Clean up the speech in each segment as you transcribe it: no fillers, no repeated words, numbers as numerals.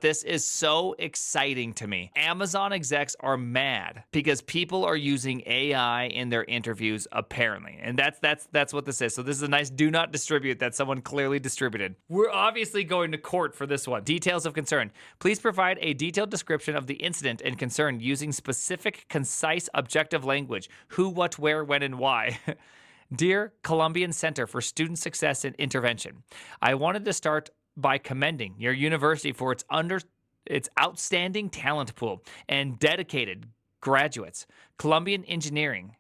This is so exciting to me. Amazon execs are mad because people are using AI in their interviews, apparently. And that's what this is. So this is a nice do not distribute that someone clearly distributed. We're obviously going to court for this one. Details of concern. Please provide a detailed description of the incident and concern using specific, concise, objective language. Who, what, where, when, and why. Dear Columbian Center for Student Success and Intervention, I wanted to start by commending your university for its outstanding talent pool and dedicated graduates. Columbia Engineering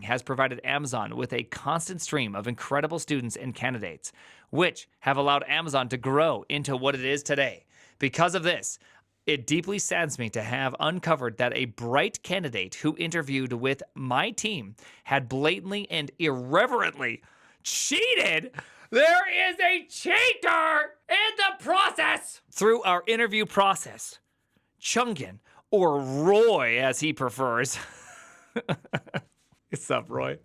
has provided Amazon with a constant stream of incredible students and candidates, which have allowed Amazon to grow into what it is today. Because of this, it deeply saddens me to have uncovered that a bright candidate who interviewed with my team had blatantly and irreverently cheated. There is a cheater in the process! Through our interview process, Chungin, or Roy as he prefers. What's up, Roy?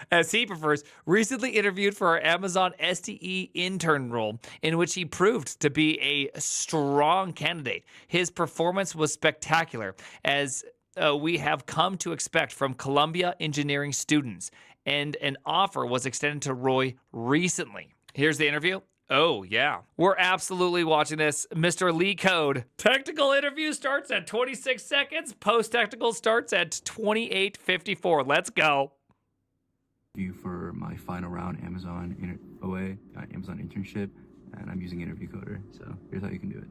As he prefers, recently interviewed for our Amazon STE intern role, in which he proved to be a strong candidate. His performance was spectacular, as we have come to expect from Columbia engineering students, and an offer was extended to Roy recently. Here's the interview. Oh, yeah. We're absolutely watching this. Mr. Lee Code. Technical interview starts at 26 seconds. Post-technical starts at 28:54. Let's go. For my final round Amazon Amazon internship, and I'm using Interview Coder. So here's how you can do it.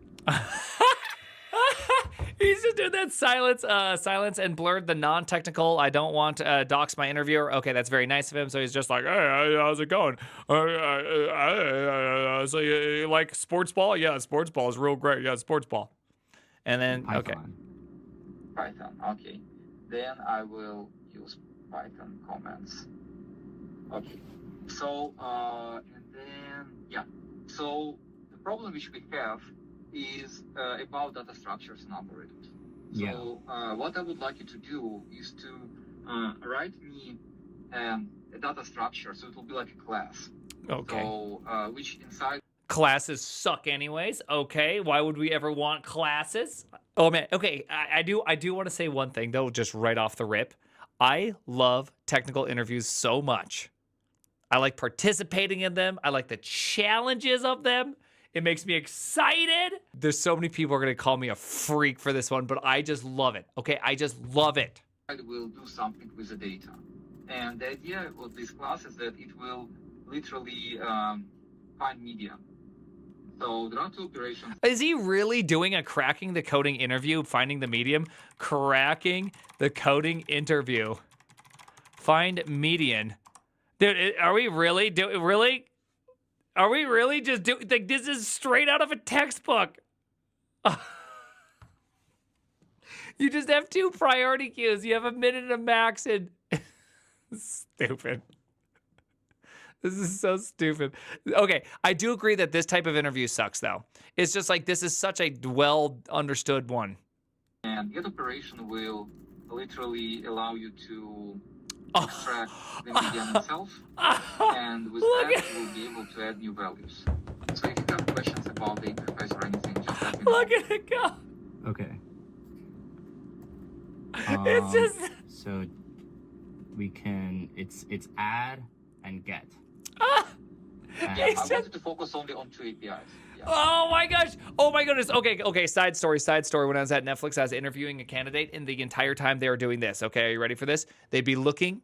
He's just doing that silence and blurred the non-technical. I don't want dox my interviewer. Okay, that's very nice of him. So he's just like, hey, how's it going? So you like sports ball? Yeah, sports ball is real great. Yeah, sports ball. And then, Python. Python, okay. Then I will use Python comments. Okay, so, and then, yeah. So the problem which we have is about data structures and algorithms. So what I would like you to do is to write me a data structure, so it will be like a class. Okay. So which inside classes suck anyways. Okay, why would we ever want classes? Oh man. Okay, I do want to say one thing though, just right off the rip. I love technical interviews so much. I like participating in them. I like the challenges of them. It makes me excited. There's so many people are going to call me a freak for this one, but I just love it. Okay, I just love it. will do something with the data. And the idea of this class is that it will literally find media. So there are two operations. Is he really doing a cracking the coding interview, finding the medium? Cracking the coding interview. Find median. Dude, are we really Are we really just doing, like, this is straight out of a textbook. You just have 2 priority queues. You have a minute and a max and stupid. This is so stupid. Okay, I do agree that this type of interview sucks though. It's just like, this is such a well understood one. And get operation will literally allow you to extract the median itself, and with that you will be able to add new values. So if you have questions about the interface or anything, just let me know. Look at it go. Okay. It's just so we can it's add and get. Yeah, I wanted to focus only on 2 APIs. Yeah. Oh my gosh. Oh my goodness. Okay. Side story. When I was at Netflix, I was interviewing a candidate, and the entire time they were doing this. Okay, are you ready for this? They'd be looking.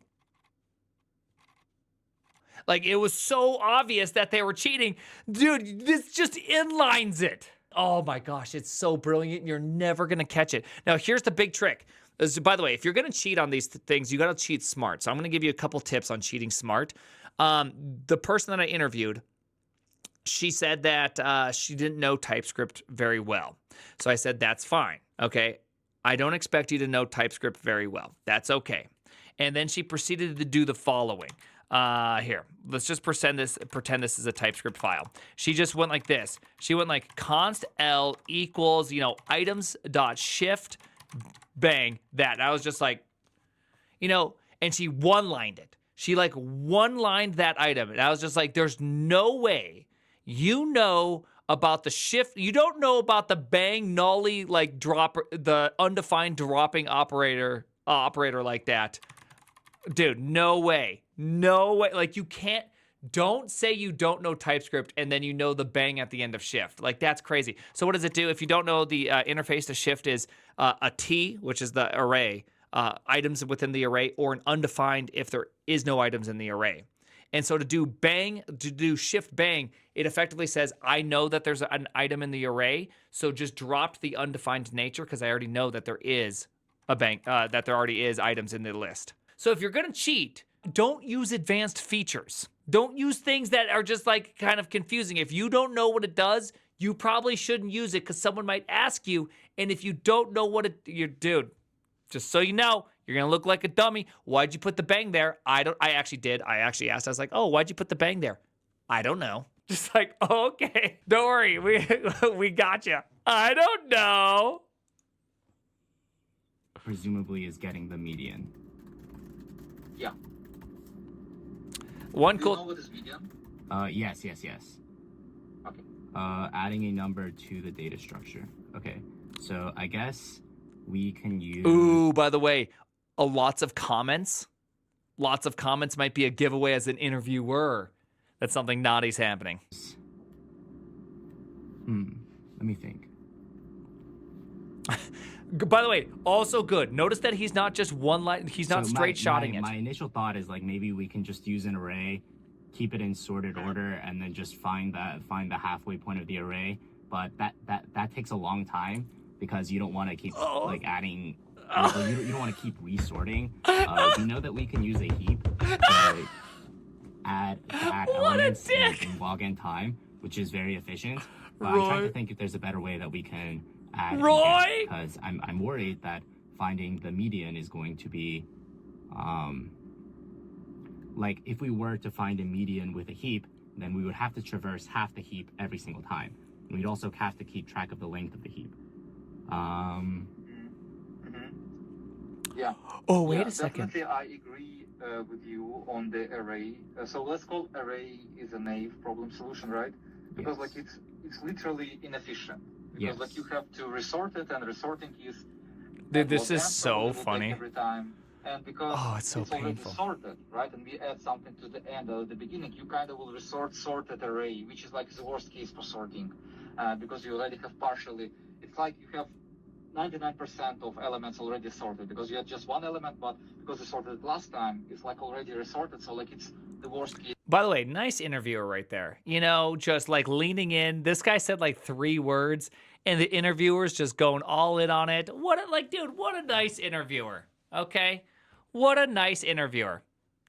Like, it was so obvious that they were cheating. Dude, this just inlines it. Oh my gosh, it's so brilliant, and you're never gonna catch it. Now, here's the big trick. By the way, if you're gonna cheat on these things, you gotta cheat smart. So I'm gonna give you a couple tips on cheating smart. The person that I interviewed, she said that she didn't know TypeScript very well. So I said, that's fine. Okay. I don't expect you to know TypeScript very well. That's okay. And then she proceeded to do the following. Here, let's just pretend this is a TypeScript file. She just went like this. She went like const L equals, items dot shift, bang, that. And I was just like, and she one-lined it. She like one-lined that item. And I was just like, there's no way you know about the shift. You don't know about the bang nollie like drop, the undefined dropping operator like that. Dude, no way. No way. Like, you can't, don't say you don't know TypeScript and then you know the bang at the end of shift. Like, that's crazy. So what does it do? If you don't know, the interface to shift is a T, which is the array, items within the array, or an undefined if there is no items in the array. And so to do shift bang, it effectively says, I know that there's an item in the array, so just dropped the undefined nature because I already know that there is a bang, that there already is items in the list. So if you're gonna cheat, don't use advanced features. Don't use things that are just like kind of confusing. If you don't know what it does, you probably shouldn't use it because someone might ask you. And if you don't know what dude, just so you know, you're gonna look like a dummy. Why'd you put the bang there? I actually did. I actually asked. I was like, oh, why'd you put the bang there? I don't know. Just like, oh, okay, don't worry, we got you. I don't know. Presumably is getting the median. Yeah. One Do cool. you know what is median? Yes. Okay. Adding a number to the data structure. Okay, so I guess we can use. Ooh, by the way, lots of comments. Lots of comments might be a giveaway as an interviewer. That's something naughty's happening. Let me think. By the way, also good. Notice that he's not just one line. He's not straight shotting it. My initial thought is like maybe we can just use an array, keep it in sorted order, and then just find the halfway point of the array. But that takes a long time because you don't want to keep like adding. You don't want to keep resorting. We know that we can use a heap to add elements in log n time, which is very efficient. But I'm trying to think if there's a better way that we can add Roy? because I'm worried that finding the median is going to be like if we were to find a median with a heap, then we would have to traverse half the heap every single time. And we'd also have to keep track of the length of the heap. Yeah. Oh, wait a second. Definitely, I agree with you on the array. So let's call array is a naive problem solution, right? Because Yes. like it's literally inefficient. Because like you have to resort it, and resorting is. Dude, this log is n, so it will take funny. every time. And because It's so already painful. sorted, right? And we add something to the end or at the beginning, you kind of will resort sorted array, which is like the worst case for sorting, because you already have partially. It's like you have 99% of elements already sorted because you had just one element, but because you sorted it last time, it's like already resorted. So like it's the worst case. By the way, nice interviewer right there. You know, just like leaning in. This guy said like 3 words, and the interviewer's just going all in on it. Dude, what a nice interviewer. Okay? What a nice interviewer.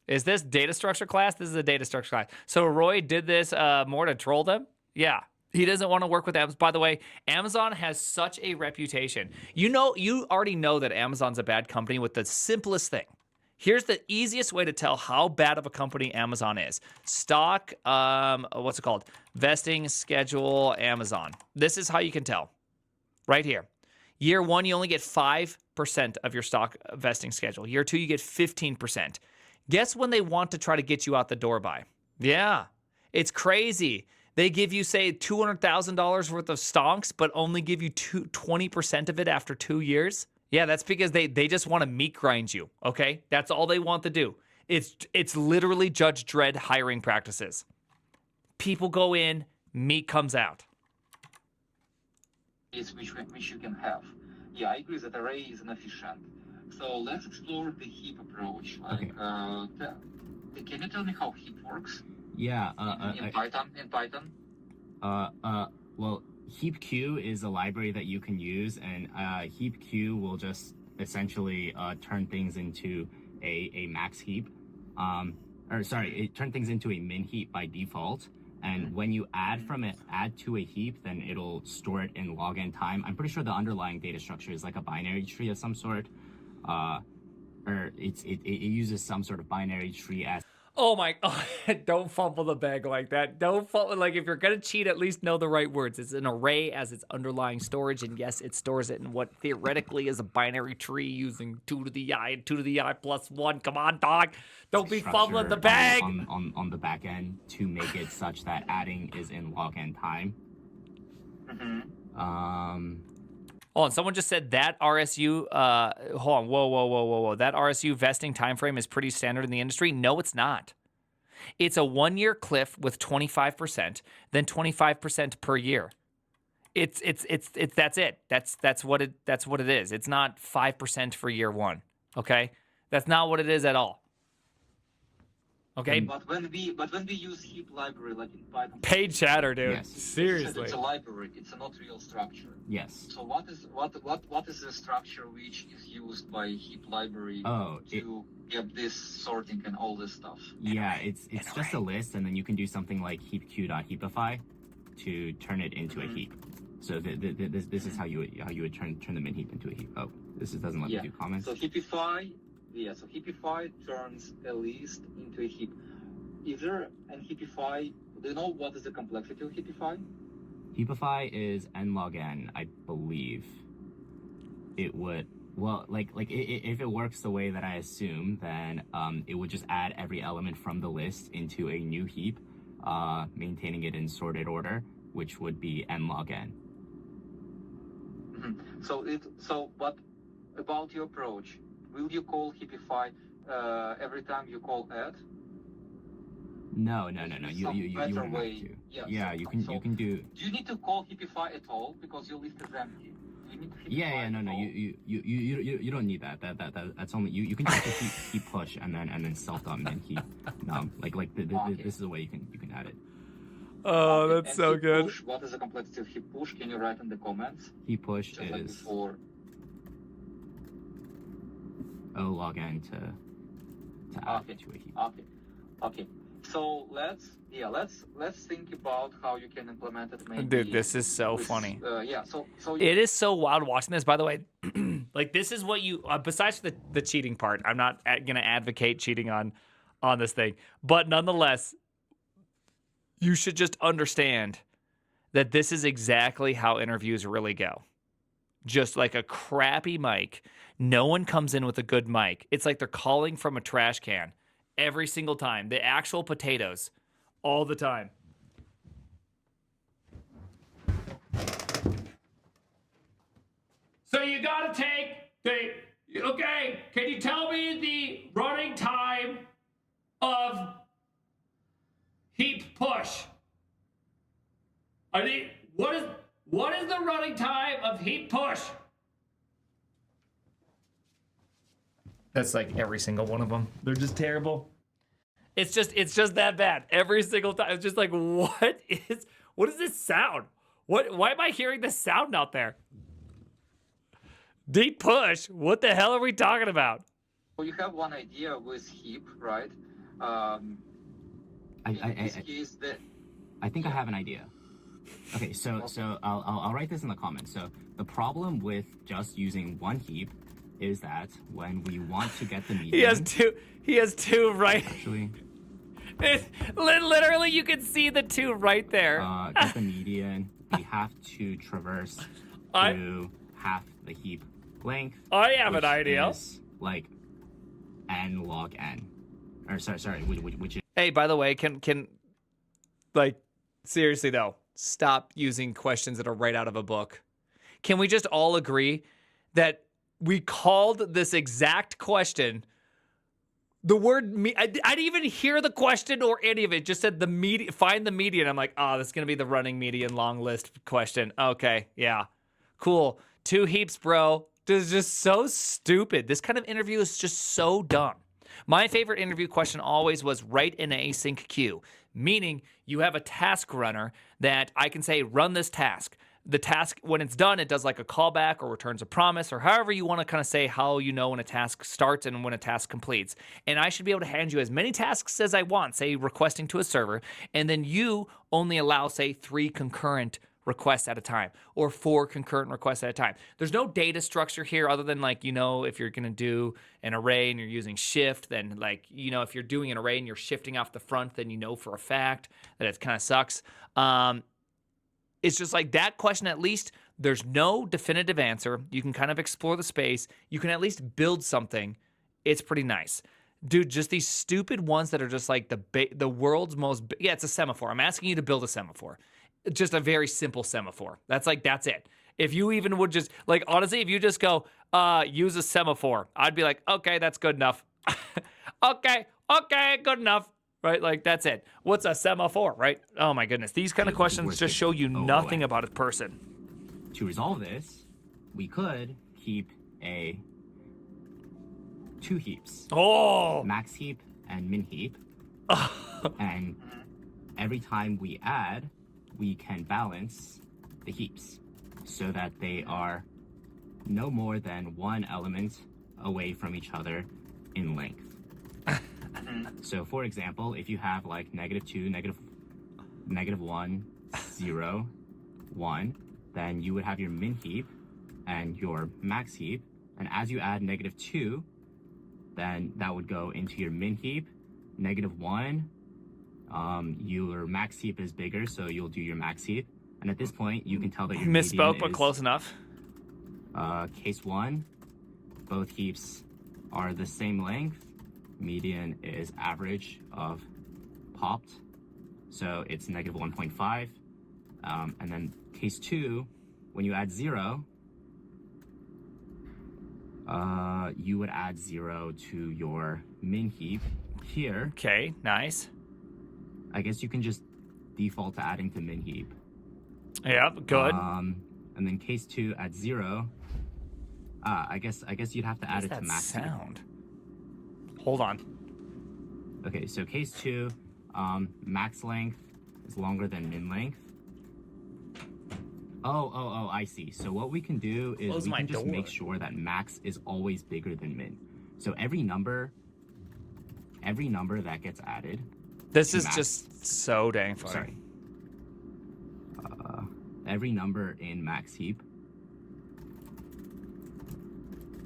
Is this data structure class? This is a data structure class. So Roy did this more to troll them? Yeah. He doesn't want to work with Amazon. By the way, Amazon has such a reputation. You already know that Amazon's a bad company with the simplest thing. Here's the easiest way to tell how bad of a company Amazon is. Stock, what's it called? Vesting schedule Amazon. This is how you can tell. Right here. Year 1, you only get 5% of your stock vesting schedule. Year 2, you get 15%. Guess when they want to try to get you out the door by? Yeah, it's crazy. They give you, say, $200,000 worth of stonks, but only give you 20% of it after 2 years. Yeah, that's because they just want to meat grind you, okay? That's all they want to do. It's literally Judge Dredd hiring practices. People go in, meat comes out. Which you can have. Yeah, I agree that array is inefficient. So let's explore the heap approach. Like, can you tell me how heap works? Yeah. In Python. Well, heap-q is a library that you can use, and heap-q will just essentially turn things into a max heap. It turn things into a min heap by default. And when you add to a heap, then it'll store it in log n time. I'm pretty sure the underlying data structure is like a binary tree of some sort, or it uses some sort of binary tree as. Oh my, don't fumble the bag like that. Don't fumble, like if you're gonna cheat, at least know the right words. It's an array as its underlying storage, and yes, it stores it in what theoretically is a binary tree using 2 to the I and 2 to the I plus 1. Come on, dog. Don't be fumbling the bag. On the back end to make it such that adding is in log n time. Hold on, someone just said that RSU. Hold on, whoa. That RSU vesting time frame is pretty standard in the industry. No, it's not. It's a 1-year cliff with 25%, then 25% per year. It's that's it. That's what it is. It's not 5% for year one. Okay, that's not what it is at all. Okay. But when we use heap library like in Python, Paid chatter, dude. Yes. Seriously. it's a library. It's not real structure. Yes. So what is the structure which is used by heap library to get this sorting and all this stuff? Yeah, it's just a list, and then you can do something like heapq.heapify to turn it into a heap. So this is how you would turn the min heap into a heap. Oh, doesn't let me do comments. So heapify turns a list into a heap. Is there an heapify? Do you know what is the complexity of heapify? Heapify is n log n, I believe. It would, well, if it works the way that I assume, then it would just add every element from the list into a new heap, maintaining it in sorted order, which would be n log n. So what about your approach? Will you call heapify every time you call add? No. You wouldn't have to. Yeah, you can do. Do you need to call heapify at all because your list is empty? Do you need to No. You don't need that. That's only you can just heap push and then self-min heap. This is the way you can add it. Oh, that's so good. Push, what is the complexity of heap push? Can you write in the comments? Heap push Just is like before. O log n to add to a heap. Okay. So let's think about how you can implement it. Maybe Dude, this is so funny. So it is so wild watching this. By the way, like this is what you. Besides the cheating part, I'm not gonna advocate cheating on this thing, but nonetheless, you should just understand that this is exactly how interviews really go. Just like a crappy mic. No one comes in with a good mic. It's like they're calling from a trash can every single time. The actual potatoes all the time. So you gotta okay, can you tell me the running time of heap push? What is the running time of heap push? That's like every single one of them. They're just terrible. It's just that bad every single time. It's just like, what is this sound? Why am I hearing this sound out there? Deep push. What the hell are we talking about? Well, you have one idea with heap, right? I think I have an idea. Okay, so I'll write this in the comments. So the problem with just using one heap is that when we want to get the median, he has two right. Actually, literally, you can see the two right there. Get the median. We have to traverse through half the heap length. I have an idea. Is like n log n, or sorry, which is. Hey, by the way, can like seriously though, stop using questions that are right out of a book. Can we just all agree that we called this exact question the word I didn't even hear the question or any of it. It just said find the median. I'm like, oh, this is gonna be the running median long list question. Okay, yeah, cool. 2 heaps, bro. This is just so stupid. This kind of interview is just so dumb. My favorite interview question always was write an async queue, meaning you have a task runner that I can say, run this task. The task, when it's done, it does like a callback or returns a promise or however you want to kind of say how you know when a task starts and when a task completes. And I should be able to hand you as many tasks as I want, say requesting to a server, and then you only allow, say, 3 concurrent requests at a time or 4 concurrent requests at a time. There's no data structure here other than like, if you're going to do an array and you're using shift, then like, if you're doing an array and you're shifting off the front, then for a fact that it kind of sucks. It's just like that question, at least there's no definitive answer. You can kind of explore the space. You can at least build something. It's pretty nice. Dude, just these stupid ones that are just like the world's most... Yeah, it's a semaphore. I'm asking you to build a semaphore. just a very simple semaphore. That's it. If you even would just, like, honestly, if you just go, use a semaphore, I'd be like, okay, that's good enough. okay, good enough. Right? Like, that's it. What's a semaphore, right? Oh my goodness. These kind of questions just show you nothing about a person. To resolve this, we could keep two heaps. Oh! Max heap and min heap. And every time we add, we can balance the heaps so that they are no more than one element away from each other in length. So for example, if you have like -2, -1, 0, 1, then you would have your min heap and your max heap. And as you add -2, then that would go into your min heap. -1, your max heap is bigger, so you'll do your max heap. And at this point, you can tell that your misspoke, median but is, close enough. Case 1, both heaps are the same length. Median is average of popped, so it's -1.5. And then case 2, when you add 0, you would add 0 to your min heap here. Okay, nice. I guess you can just default to adding to min heap. Yep, good. And then case 2 at 0. I guess you'd have to add it to max sound? Hold on. Okay, so case 2, max length is longer than min length. Oh, I see. So what we can do is we can just make sure that max is always bigger than min. So every number that gets added. This is just so dang funny. Sorry. Every number in max heap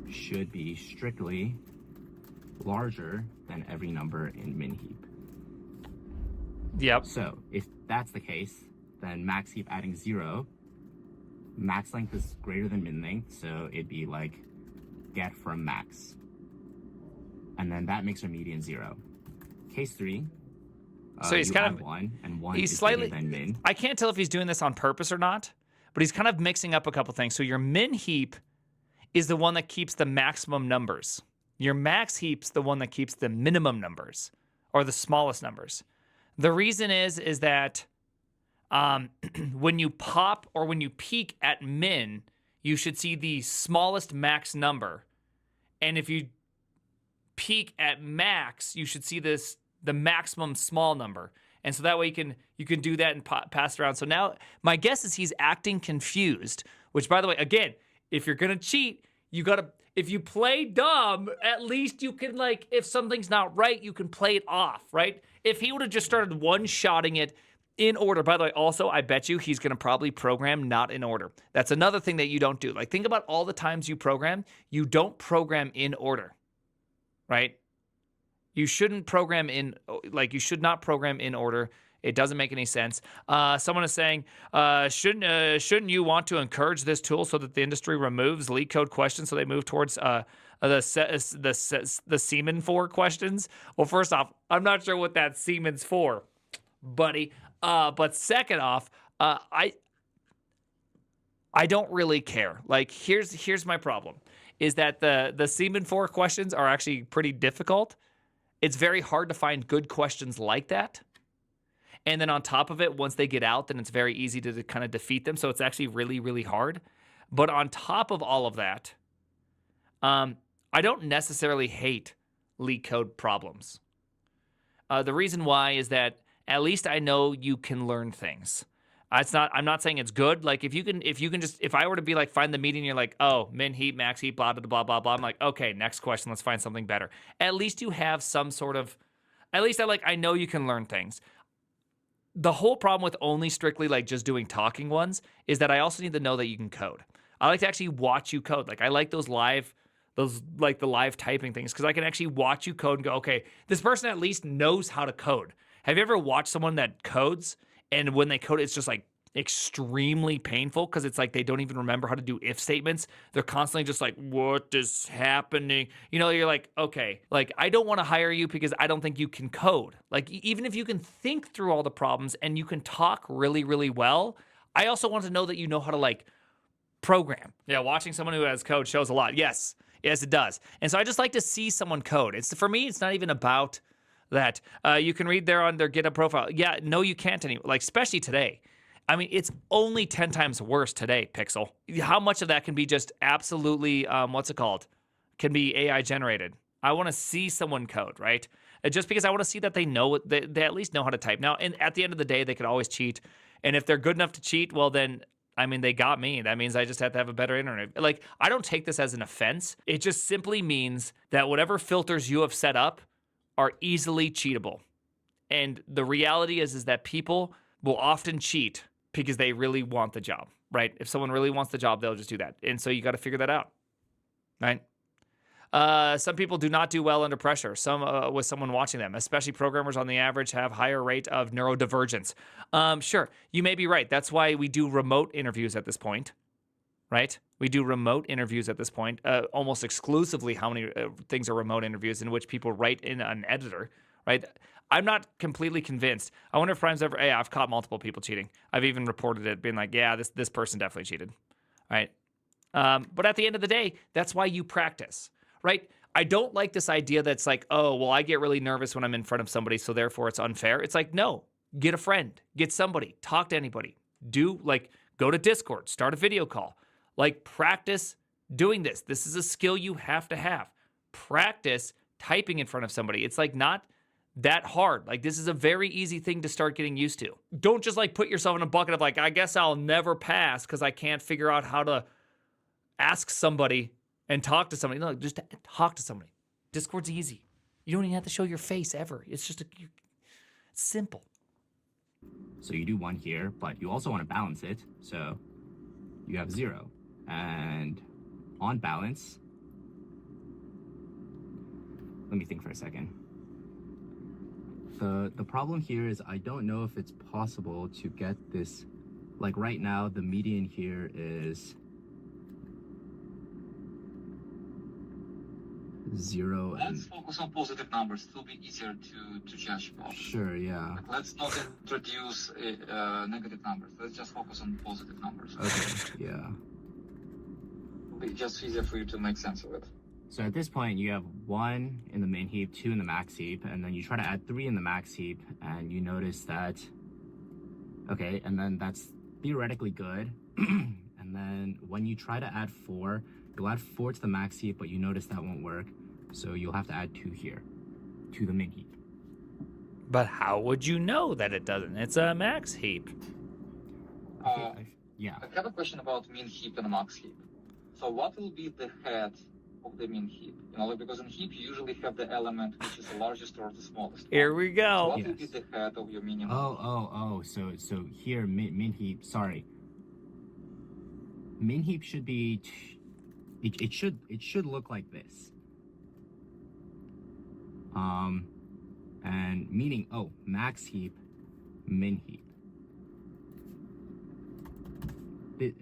should be strictly larger than every number in min heap. Yep. So if that's the case, then max heap adding 0, max length is greater than min length, so it'd be like get from max. And then that makes our median 0. Case 3, so he's kind of 1, and 1 he's is slightly, greater than min. I can't tell if he's doing this on purpose or not, but he's kind of mixing up a couple things. So your min heap is the one that keeps the maximum numbers. Your max heap's the one that keeps the minimum numbers, or the smallest numbers. The reason is that when you pop or when you peak at min, you should see the smallest max number. And if you peak at max, you should see the maximum small number. And so that way you can do that and pass it around. So now my guess is he's acting confused, which, by the way, again, if you're going to cheat, if you play dumb, at least you can, like, if something's not right, you can play it off, right? If he would have just started one-shotting it in order, by the way, also, I bet you he's going to probably program not in order. That's another thing that you don't do. Like, think about all the times you don't program in order, right? You shouldn't program you should not program in order. It doesn't make any sense. Someone is saying, shouldn't you want to encourage this tool so that the industry removes leak code questions so they move towards the Siemens for questions? Well, first off, I'm not sure what that Siemens for, buddy. But second off, I don't really care. Like, here's my problem, is that the Siemens for questions are actually pretty difficult. It's very hard to find good questions like that. And then on top of it, once they get out, then it's very easy to kind of defeat them. So it's actually really, really hard. But on top of all of that, I don't necessarily hate leak code problems. The reason why is that at least I know you can learn things. I'm not saying it's good. Like, if I were to be like, find the median, you're like, oh, min heap, max heap, blah, blah, blah, blah, blah. I'm like, okay, next question. Let's find something better. At least you have some sort of, at least I know you can learn things. The whole problem with only strictly like just doing talking ones is that I also need to know that you can code. I like to actually watch you code. Like, I like the live typing things, because I can actually watch you code and go, okay, this person at least knows how to code. Have you ever watched someone that codes and when they code, it's just like extremely painful because it's like they don't even remember how to do if statements. They're constantly just like, what is happening? You know, you're like, okay, like I don't want to hire you because I don't think you can code. Like even if you can think through all the problems and you can talk really, really well, I also want to know that you know how to like program. Yeah, watching someone who has code shows a lot. Yes, it does. And so I just like to see someone code. It's for me, it's not even about that. You can read there on their GitHub profile. Yeah, no, you can't anymore. Like especially today. I mean, it's only 10 times worse today, Pixel. How much of that can be just absolutely, what's it called? Can be AI generated. I want to see someone code, right? Just because I want to see that they know, they at least know how to type. Now, and at the end of the day, they could always cheat. And if they're good enough to cheat, well, then, I mean, they got me. That means I just have to have a better internet. Like, I don't take this as an offense. It just simply means that whatever filters you have set up are easily cheatable. And the reality is that people will often cheat because they really want the job, right? If someone really wants the job, they'll just do that. And so you got to figure that out, right? Some people do not do well under pressure. Some with someone watching them, especially programmers on the average have higher rate of neurodivergence. Sure, you may be right. That's why we do remote interviews at this point, right? We do remote interviews at this point, almost exclusively how many things are remote interviews in which people write in an editor, right? I'm not completely convinced. I wonder if Prime's ever, hey, I've caught multiple people cheating. I've even reported it, being like, yeah, this person definitely cheated, right? But at the end of the day, that's why you practice, right? I don't like this idea that's like, oh, well, I get really nervous when I'm in front of somebody, so therefore it's unfair. It's like, no, get a friend, get somebody, talk to anybody, go to Discord, start a video call, like practice doing this. This is a skill you have to have. Practice typing in front of somebody. It's like not that hard. Like this is a very easy thing to start getting used to. Don't just like put yourself in a bucket of like, I guess I'll never pass because I can't figure out how to ask somebody and talk to somebody. No, just talk to somebody. Discord's easy. You don't even have to show your face ever. It's just it's simple. So you do one here, but you also want to balance it. So you have 0. And on balance, let me think for a second. The problem here is I don't know if it's possible to get this, like right now, the median here is 0. Let's focus on positive numbers. It will be easier to judge about. Sure, yeah. Like, let's not introduce negative numbers. Let's just focus on positive numbers. Okay, yeah. It'll be just easier for you to make sense of it. So at this point, you have 1 in the min heap, 2 in the max heap, and then you try to add 3 in the max heap, and you notice that, okay, and then that's theoretically good. And then when you try to add 4, you'll add 4 to the max heap, but you notice that won't work. So you'll have to add 2 here to the min heap. But how would you know that it doesn't? It's a max heap. Yeah. I have a question about min heap and max heap. So what will be the head of the min heap? You know, like, because in heap you usually have the element which is the largest or the smallest. Here we So go. what will be the head of your minimum? Oh. So here min heap. Sorry. Min heap should be. It should look like this. And meaning max heap, min heap.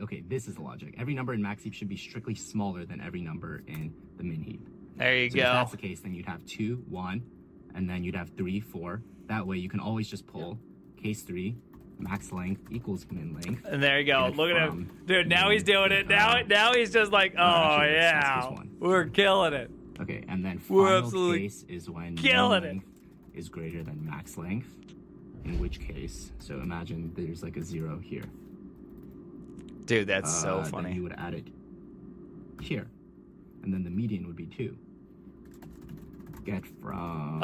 Okay, this is the logic. Every number in max heap should be strictly smaller than every number in the min heap. There you So go. if that's the case, then you'd have 2, 1, and then you'd have 3, 4. That way you can always just pull case 3, max length equals min length. And there you go. Look at him. Dude, now he's doing it. Now he's just like, oh, actually, yeah. We're killing it. Okay, and then We're final absolutely case is when killing min length is greater than max length, in which case, so imagine there's like a 0 here. Dude, that's so funny. Then you would add it here, and then the median would be 2. Get from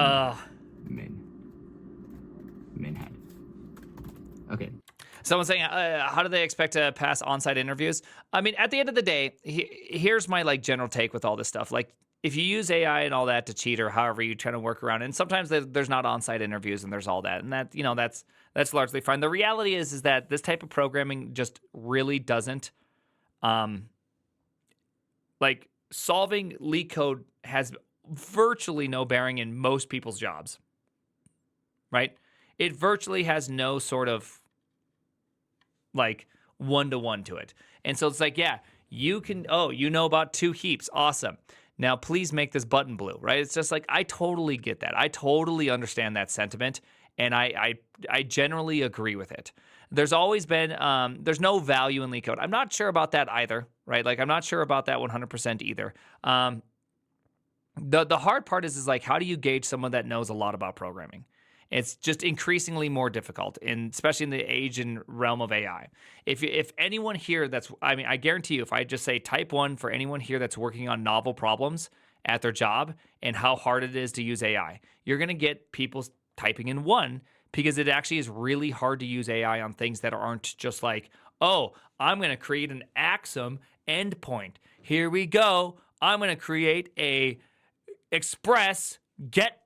min head. Okay. Someone's saying, how do they expect to pass on-site interviews? I mean, at the end of the day, here's my like general take with all this stuff. Like, if you use AI and all that to cheat, or however you try to work around, and sometimes there's not on-site interviews and there's all that, and that, you know, that's largely fine. The reality is that this type of programming just really doesn't, like, solving leak code has virtually no bearing in most people's jobs, right? It virtually has no sort of like one-to-one to it. And so it's like, yeah, you can, you know about 2 heaps. Awesome. Now, please make this button blue, right? It's just like, I totally get that. I totally understand that sentiment. And I generally agree with it. There's always been, there's no value in LeetCode. I'm not sure about that either, right? Like, I'm not sure about that 100% either. The hard part is like, how do you gauge someone that knows a lot about programming? It's just increasingly more difficult, especially in the age and realm of AI. If anyone here I guarantee you, if I just say type 1 for anyone here that's working on novel problems at their job and how hard it is to use AI, you're going to get people typing in 1 because it actually is really hard to use AI on things that aren't just like, oh, I'm going to create an Axum endpoint. Here we go. I'm going to create a express get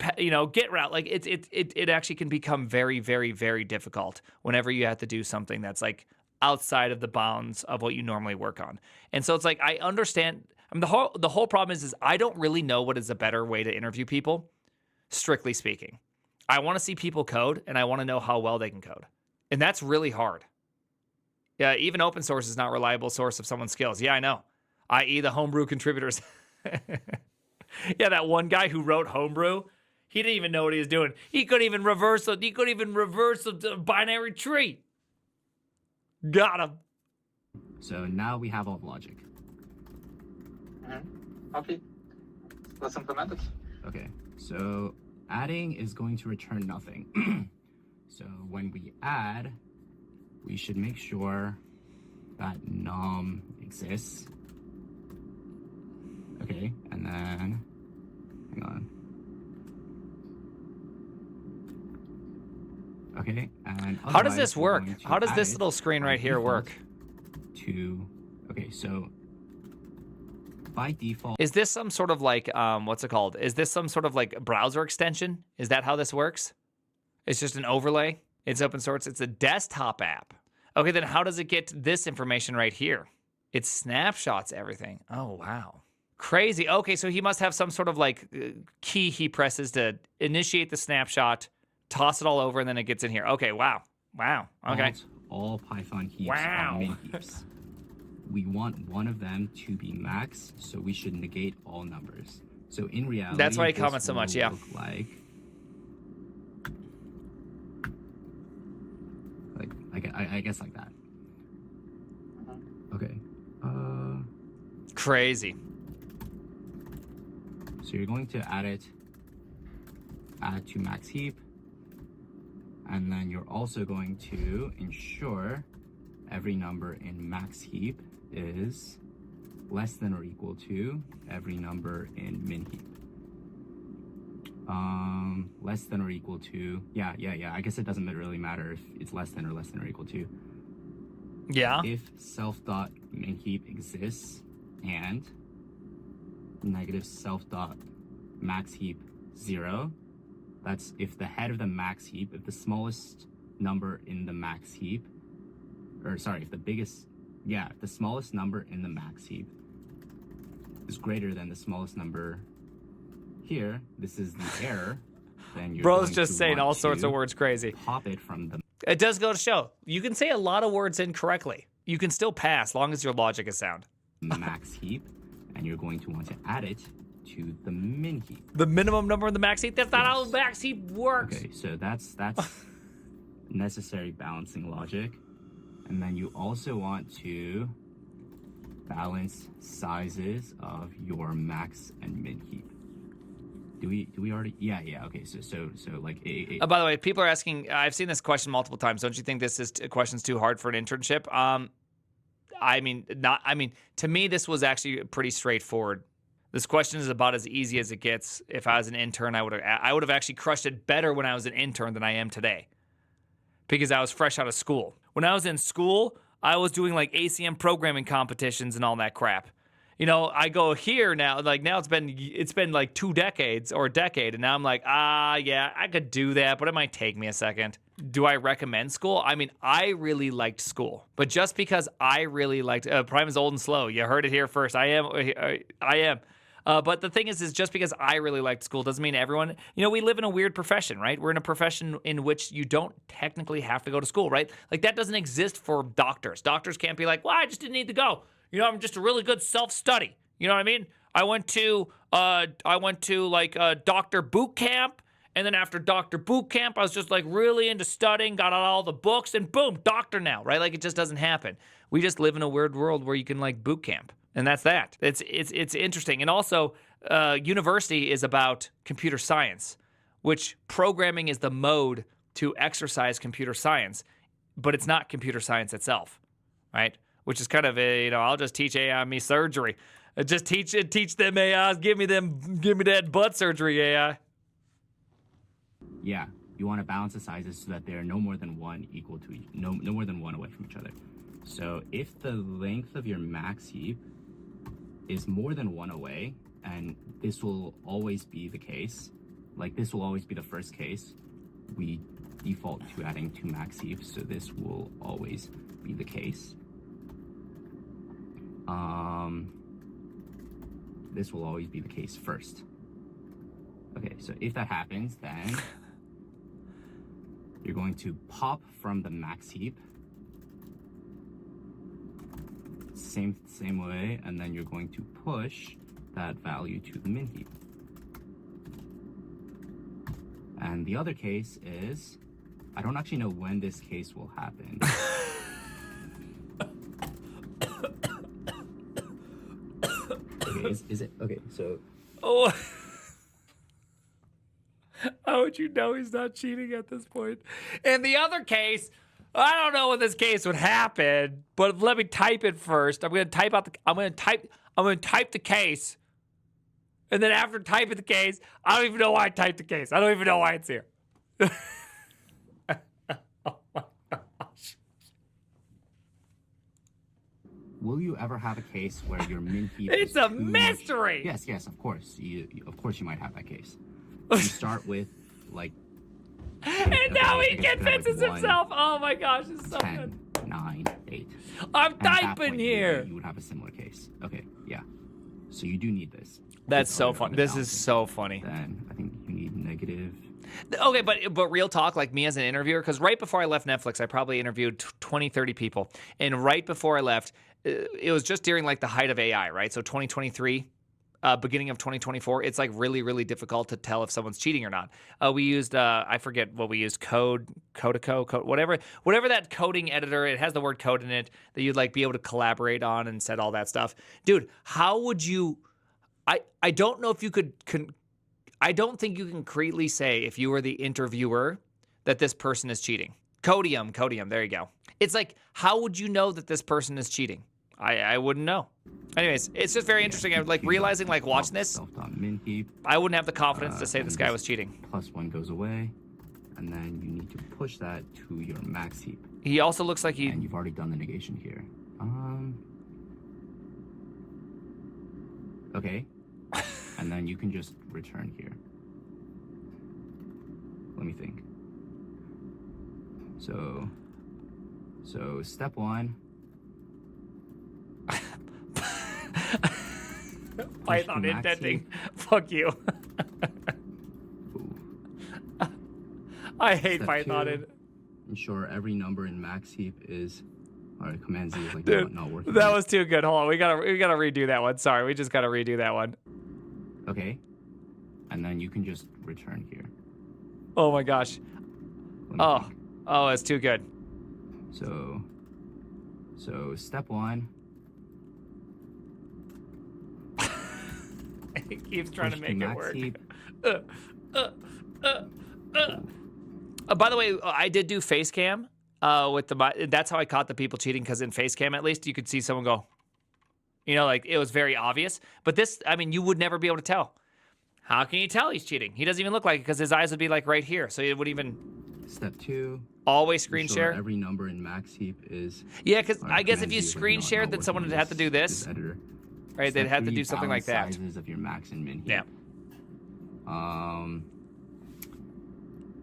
route. Like it actually can become very, very, very difficult whenever you have to do something that's like outside of the bounds of what you normally work on. And so it's like, I understand. I mean, the whole problem is I don't really know what is a better way to interview people, strictly speaking. I want to see people code, and I want to know how well they can code. And that's really hard. Yeah, even open source is not a reliable source of someone's skills. Yeah, I know. I.e. the homebrew contributors. Yeah, that one guy who wrote Homebrew, he didn't even know what he was doing. He couldn't even reverse the binary tree. Got him. So now we have all the logic. Okay, let's implement it. Okay, so adding is going to return nothing. So when we add, we should make sure that num exists. Okay, and then, hang on. Okay, and how does this work? How does this little screen right here work? Okay, so by default. Is this some sort of like, what's it called? Is this some sort of like browser extension? Is that how this works? It's just an overlay? It's open source? It's a desktop app. Okay, then how does it get this information right here? It snapshots everything. Oh, wow. Crazy. Okay, so he must have some sort of like key he presses to initiate the snapshot, toss it all over, and then it gets in here. Okay, wow. Wow. Okay. All Python heaps wow. are min heaps. We want one of them to be max, so we should negate all numbers. So in reality, that's why he comments so much, yeah. I guess like that. Okay. Crazy. So you're going to add to max heap, and then you're also going to ensure every number in max heap is less than or equal to every number in min heap. Less than or equal to, yeah. I guess it doesn't really matter if it's less than or equal to. Yeah. If self.min heap exists and negative self.max heap 0, that's if the head of the max heap, if the smallest number in the max heap, or sorry, if the smallest number in the max heap is greater than the smallest number here, this is the error, then you're Bro's just saying all sorts of words crazy. Pop it from the... It does go to show. You can say a lot of words incorrectly. You can still pass, long as your logic is sound. Max heap, and you're going to want to add it to the min heap. The minimum number in the max heap? That's not how max heap works. Okay, so that's necessary balancing logic. And then you also want to balance sizes of your max and min heap. Do we already? Yeah. Okay. So like by the way, people are asking. I've seen this question multiple times. Don't you think this question's too hard for an internship? To me, this was actually pretty straightforward. This question is about as easy as it gets. If I was an intern, I would have actually crushed it better when I was an intern than I am today, because I was fresh out of school. When I was in school, I was doing like ACM programming competitions and all that crap. You know, I go here now, like now it's been like 2 decades or a decade, and now I'm like, yeah, I could do that, but it might take me a second. Do I recommend school? I mean, I really liked school, but just because I really liked, Prime is old and slow. You heard it here first. I am. But the thing is just because I really liked school doesn't mean everyone, we live in a weird profession, right? We're in a profession in which you don't technically have to go to school, right? Like that doesn't exist for doctors. Doctors can't be like, well, I just didn't need to go. I'm just a really good self-study. You know what I mean? I went to like doctor boot camp. And then after doctor boot camp, I was just like really into studying, got out all the books, and boom, doctor now, right? Like it just doesn't happen. We just live in a weird world where you can like boot camp, and that's that. It's interesting, and also university is about computer science, which programming is the mode to exercise computer science, but it's not computer science itself, right? Which is kind of I'll just teach AI me surgery, just teach them AIs, give me that butt surgery AI. Yeah, you want to balance the sizes so that they're no more than one equal to no more than one away from each other. So if the length of your max heap is more than one away, and this will always be the case, like this will always be the first case, we default to adding 2 max heaps, so this will always be the case. This will always be the case first. Okay, so if that happens, then you're going to pop from the max heap, same way, and then you're going to push that value to the min heap. And the other case is, I don't actually know when this case will happen. Okay, is it okay? So. Oh. How would you know he's not cheating at this point? In the other case, I don't know when this case would happen, but let me type it first. I'm gonna type the case. And then after typing the case, I don't even know why I typed the case. I don't even know why it's here. Oh my gosh. Will you ever have a case where your min heap It's is a too mystery. Much? Yes, of course. Of course you might have that case. You start with like. And now he convinces himself. Oh my gosh, this is so 10, good. 9, 8. I'm And at that typing point, here. You would have a similar case. Okay, yeah. So you do need this. That's It's so already funny. on This the is balancing. so funny. Then I think you need negative. Okay, but real talk, like me as an interviewer, because right before I left Netflix, I probably interviewed 20, 30 people. And right before I left, it was just during like the height of AI, right? So 2023, beginning of 2024, it's like really, really difficult to tell if someone's cheating or not. We used, I forget what we used, Codico, whatever that coding editor, it has the word code in it that you'd like be able to collaborate on and set all that stuff. Dude, how would you, I don't know if you I don't think you can concretely say if you were the interviewer that this person is cheating. Codium, there you go. It's like, how would you know that this person is cheating? I wouldn't know. Anyways, it's just very interesting. I like realizing, like watching this, Min heap, I wouldn't have the confidence to say this guy was cheating. +1 goes away, and then you need to push that to your max heap. He also looks like And you've already done the negation here. Okay. And then you can just return here. Let me think. So step 1. Python indenting. Fuck you. I hate Step Python. 2, ensure every number in max heap is. All right, Command Z is like Dude, not working. that was too good. Hold on, we gotta redo that one. Sorry, we just gotta redo that one. Okay, and then you can just return here. Oh my gosh. Let me think. Oh, it's too good. So step 1. He keeps trying to push the make it max work. heap. By the way, I did do face cam with that's how I caught the people cheating, because in face cam, at least, you could see someone go, like it was very obvious. But this, I mean, you would never be able to tell. How can you tell he's cheating? He doesn't even look like it, because his eyes would be like right here. So it would even. Step 2. Always screen ensure share. every number in max heap is. Yeah, because All I right, guess if Command you Z is like screen not shared, then someone would have to do this. Editor. Right, they'd Step have to 3, do something like that. balance sizes of your max and min heap. Yeah.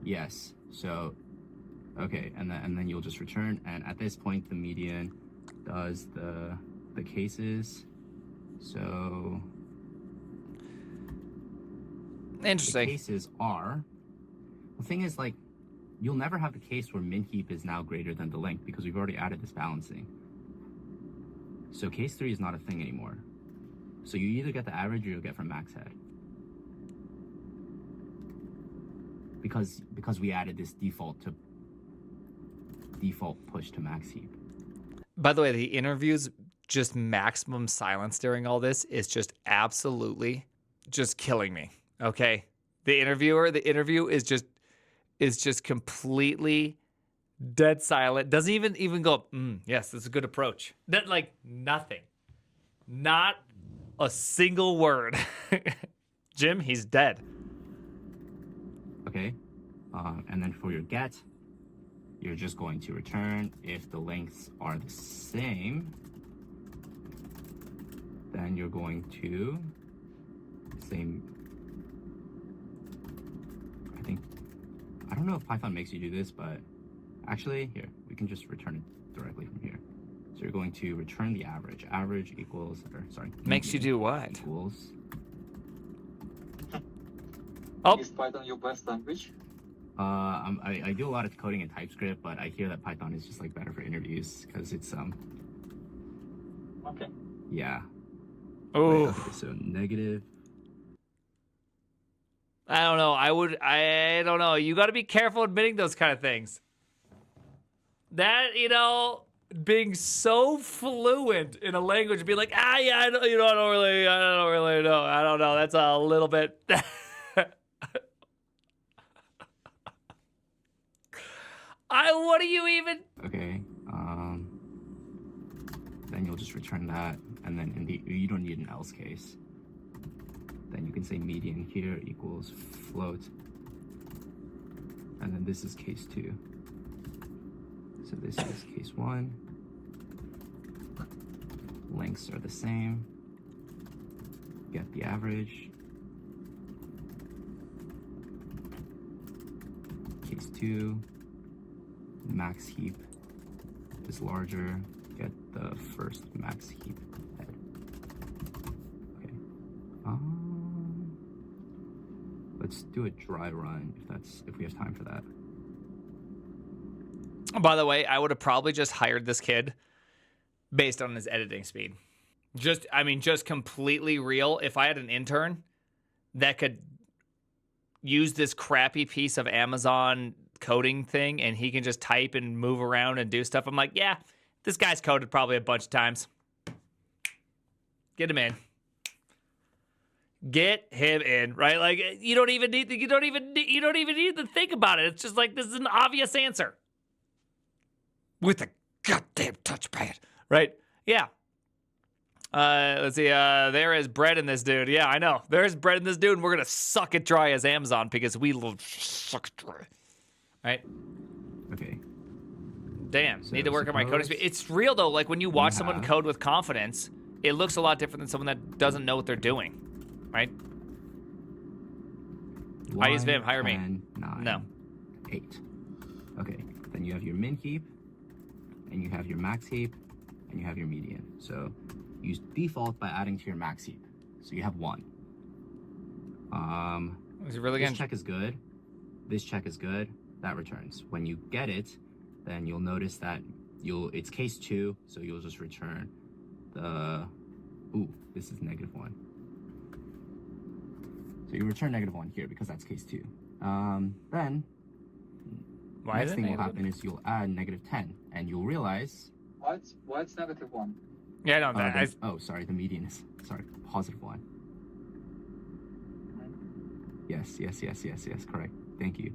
Yes. So, okay, and then you'll just return, and at this point, the median does the cases. So, The Interesting. cases are, the thing is, like, you'll never have the case where min heap is now greater than the length because we've already added this balancing. So case 3 is not a thing anymore. So you either get the average or you'll get from max head. Because we added this default push to max heap. By the way, the interviews, just maximum silence during all this is just absolutely just killing me. Okay. The interview is just completely dead silent. Doesn't even go, yes, that's a good approach. That, like, nothing. Not a single word. Jim, he's dead. Okay. And then for your get, you're just going to return if the lengths are the same. Then you're going to I don't know if Python makes you do this, but actually, here, we can just return it directly from here. So you're going to return the average. Average equals, Makes you do what? Equals. Oh. Is Python your best language? I do a lot of coding in TypeScript, but I hear that Python is just like better for interviews because it's Okay. Yeah. Oh. Okay, so negative. I don't know. I don't know. You got to be careful admitting those kind of things. That, being so fluent in a language and be like, yeah, I don't really know. I don't know. That's a little bit. What do you even? Okay. Then you'll just return that, and then you don't need an else case. Then you can say median here equals float, and then this is case 2. So this is case 1. Lengths are the same. Get the average. Case 2. Max heap is larger. Get the first max heap head. Okay. Let's do a dry run if we have time for that. By the way, I would have probably just hired this kid based on his editing speed. Just completely real. If I had an intern that could use this crappy piece of Amazon coding thing and he can just type and move around and do stuff, I'm like, yeah, this guy's coded probably a bunch of times. Get him in. Get him in, right? Like, you don't even need to think about it. It's just like, this is an obvious answer with a goddamn touchpad, right? Yeah. Let's see. There is bread in this dude. Yeah, I know. There's bread in this dude, and we're gonna suck it dry as Amazon because we will suck it dry. Right? Okay. Damn. So Need to work on my coding speed. It's real though. Like when you watch someone code with confidence, it looks a lot different than someone that doesn't know what they're doing. Right? I use Vim. Hire 10, me. 9, No. 8. Okay. Then you have your min heap, and you have your max heap, and you have your median. So use default by adding to your max heap. So you have 1. Is it really This gonna check is good. This check is good. That returns. When you get it, then you'll notice that it's case 2, so you'll just return the. This is -1. So you return -1 here because that's case 2. Then next thing will happen is you'll add -10, and you'll realize. Why it's -1? Yeah, no. Sorry. The median is +1. Yes. Correct. Thank you.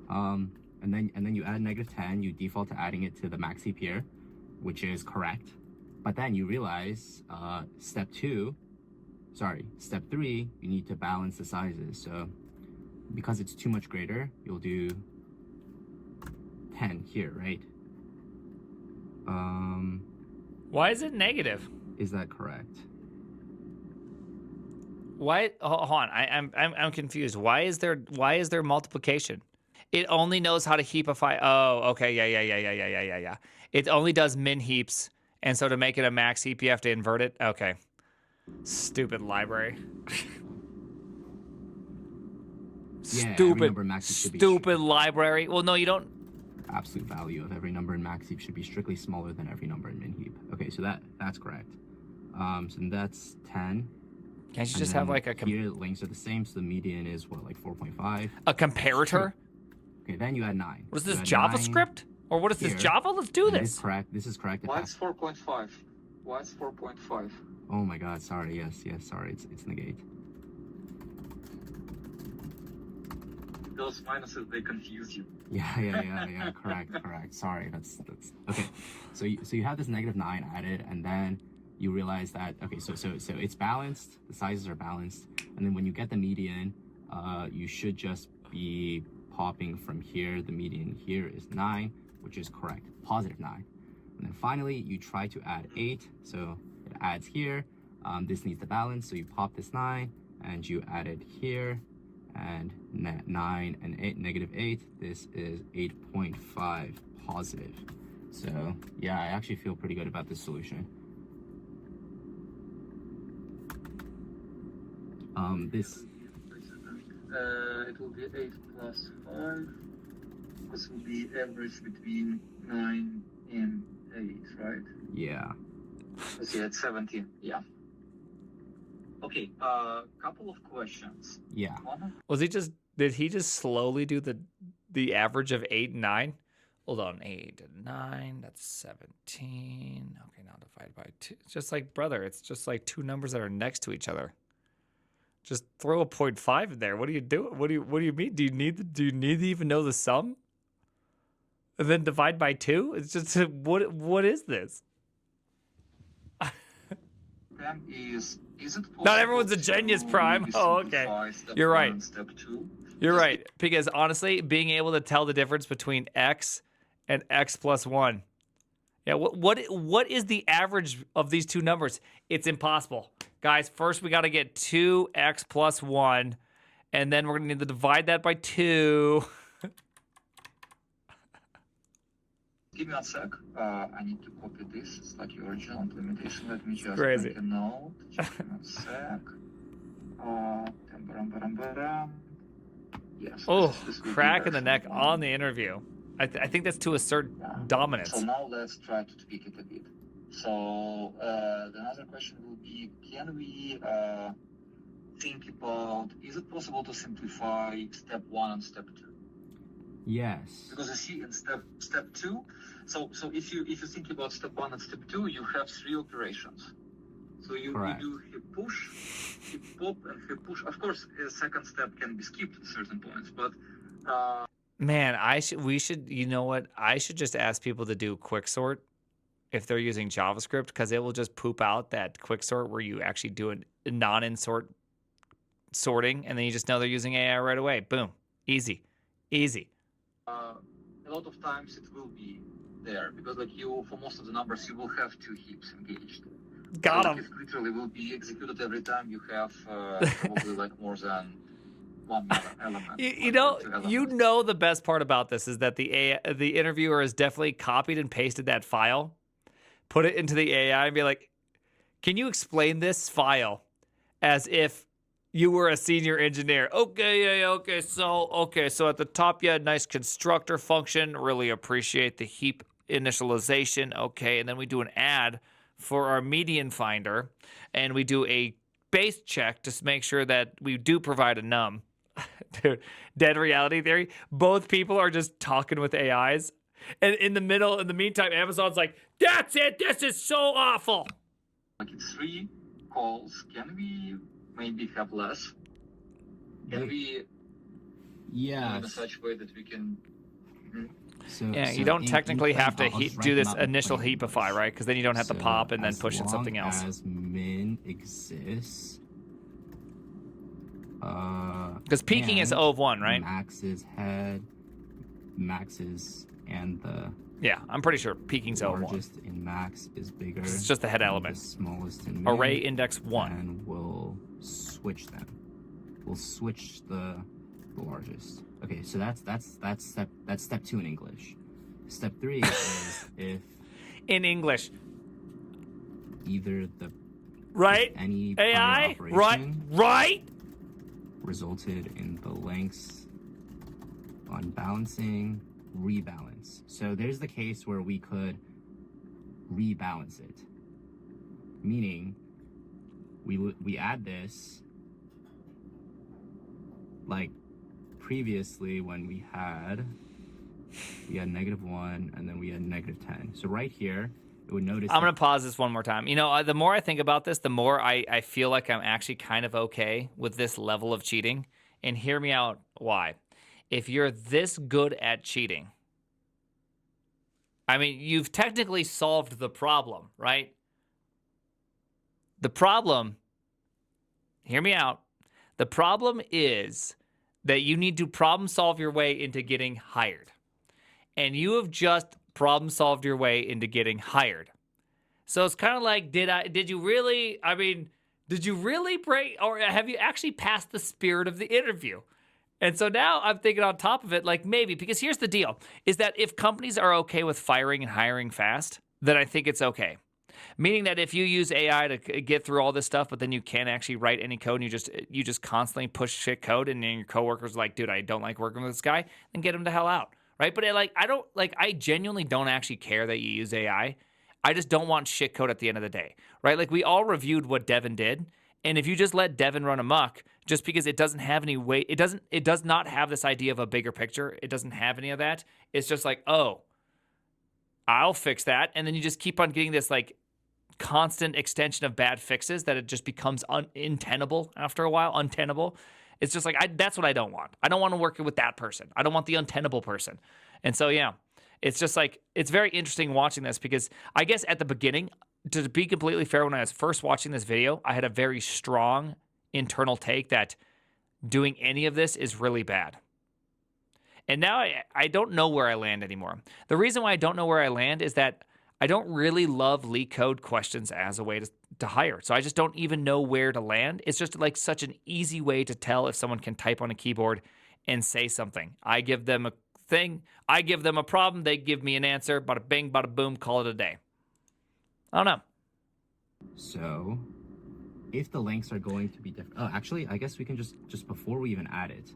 And then you add -10. You default to adding it to the max heap here, which is correct. But then you realize step 3, you need to balance the sizes. So because it's too much greater, you'll do 10 here, right? Why is it negative? Is that correct? Why? Hold on. I'm confused. Why is there multiplication? It only knows how to heapify. Oh, okay. Yeah. It only does min heaps, and so to make it a max heap, you have to invert it. Okay. Stupid library. Yeah, every Stupid, number in max heap should be stupid library. Well, no, you don't. absolute value of every number in max heap should be strictly smaller than every number in min heap. Okay, so that's correct. So that's 10. Can't you And just have then like a here lengths are the same, so the median is what, like 4.5. a comparator? Okay, then you add 9. What is You this, add JavaScript? Or what is this, here, Java? Let's do and this. This is correct. Why it's 4.5? Why it's 4.5? Oh my God, sorry. Yes, sorry. It's negate. Those minuses, they confuse you. Yeah. Correct. Sorry, that's okay. So you have this -9 added, and then you realize that okay, so it's balanced. The sizes are balanced, and then when you get the median, you should just be popping from here. The median here is 9, which is correct, +9. And then finally, you try to add 8, so it adds here. This needs the balance, so you pop this 9, and you add it here. And 9 and 8, -8, this is 8.5 positive. So yeah, I actually feel pretty good about this solution. This it will be 8 plus 5. This will be average between 9 and 8, right? yeah. Let's see, it's 17. Yeah. Okay, couple of questions. Yeah. Did he just slowly do the average of 8 and 9? Hold on, 8 and 9, that's 17. Okay, now divide by 2. It's just like, brother, it's just like two numbers that are next to each other. Just throw a 0.5 in there. What are you doing? What do you mean? Do you need to even know the sum? And then divide by 2? It's just what is this? Is it possible Not everyone's a genius, to Prime. maybe Oh, okay. simplify step You're 1 right. and step 2? You're Just right. Because honestly, being able to tell the difference between x and x plus 1. Yeah, what is the average of these two numbers? It's impossible. Guys, first we got to get 2x plus 1, and then we're going to need to divide that by 2. Give me 1 sec. I need to copy this. It's like your original implementation. Let me just Crazy. make a note. Just give me 1 sec. Yes. Oh, this will be crack in the neck version on 1. the interview. I think that's to assert dominance. So now let's try to tweak it a bit. So another question will be, can we think about, is it possible to simplify step 1 and step 2? Yes. Because you see in step 2, so if you think about step 1 and step 2, you have 3 operations. So you do hip push, hip pop, and hip push. Of course, a second step can be skipped at certain points, but Man, we should, you know what? I should just ask people to do quicksort if they're using JavaScript, because it will just poop out that quicksort where you actually do a non-insort sorting, and then you just know they're using AI right away. Boom. Easy. a lot of times it will be there because like for most of the numbers you will have 2 heaps engaged. Got so, him. Like, it literally will be executed every time you have probably like more than 1 element. You know the best part about this is that the interviewer has definitely copied and pasted that file, put it into the AI, and be like, "Can you explain this file as if you were a senior engineer?" Okay. So at the top, you had a nice constructor function. Really appreciate the heap initialization. Okay, and then we do an add for our median finder, and we do a base check to make sure that we do provide a num. Dude, dead reality theory. Both people are just talking with AIs. And in the meantime, Amazon's like, "That's it. This is so awful." Like it's 3 calls. Can we maybe have less? Can we do in such a way that we can... You don't technically have to do this initial heapify, right? Because then you don't have to pop and then push in something else. As min exists, because peaking is O of 1, right? Max's head, max's and the I'm pretty sure peaking's O of 1. largest in max is bigger. It's just the head element. The smallest in min, Array index 1. and we'll switch them. We'll switch the largest. Okay, so that's step 2 in English. Step 3 is if In English, either the right? any AI, operation right? resulted in the lengths unbalancing, rebalance. So there's the case where we could rebalance it, meaning we add this like previously when we had -1 and then we had -10. So right here, it would notice. I'm going to pause this one more time. You know, the more I think about this, the more I feel like I'm actually kind of okay with this level of cheating. And hear me out why. If you're this good at cheating, I mean, you've technically solved the problem, right? The problem, hear me out. The problem is that you need to problem solve your way into getting hired. And you have just problem solved your way into getting hired. So it's kind of like, did you really break, or have you actually passed the spirit of the interview? And so now I'm thinking on top of it, like maybe, because here's the deal, is that if companies are okay with firing and hiring fast, then I think it's okay. Meaning that if you use AI to get through all this stuff, but then you can't actually write any code and you just constantly push shit code and then your coworkers are like, dude, I don't like working with this guy, then get him the hell out, right? But I genuinely don't actually care that you use AI. I just don't want shit code at the end of the day, right? Like we all reviewed what Devin did. And if you just let Devin run amok, just because it doesn't have any weight, it does not have this idea of a bigger picture. It doesn't have any of that. It's just like, oh, I'll fix that. And then you just keep on getting this like constant extension of bad fixes that it just becomes untenable after a while, untenable. It's just like, that's what I don't want. I don't want to work with that person. I don't want the untenable person. And so, yeah, it's just like, it's very interesting watching this because I guess at the beginning, to be completely fair, when I was first watching this video, I had a very strong internal take that doing any of this is really bad. And now I don't know where I land anymore. The reason why I don't know where I land is that I don't really love leak code questions as a way to hire. So I just don't even know where to land. It's just like such an easy way to tell if someone can type on a keyboard and say something. I give them a thing. I give them a problem. They give me an answer. Bada bing, bada boom, call it a day. I don't know. So if the lengths are going to be different, oh, actually, I guess we can just before we even add it.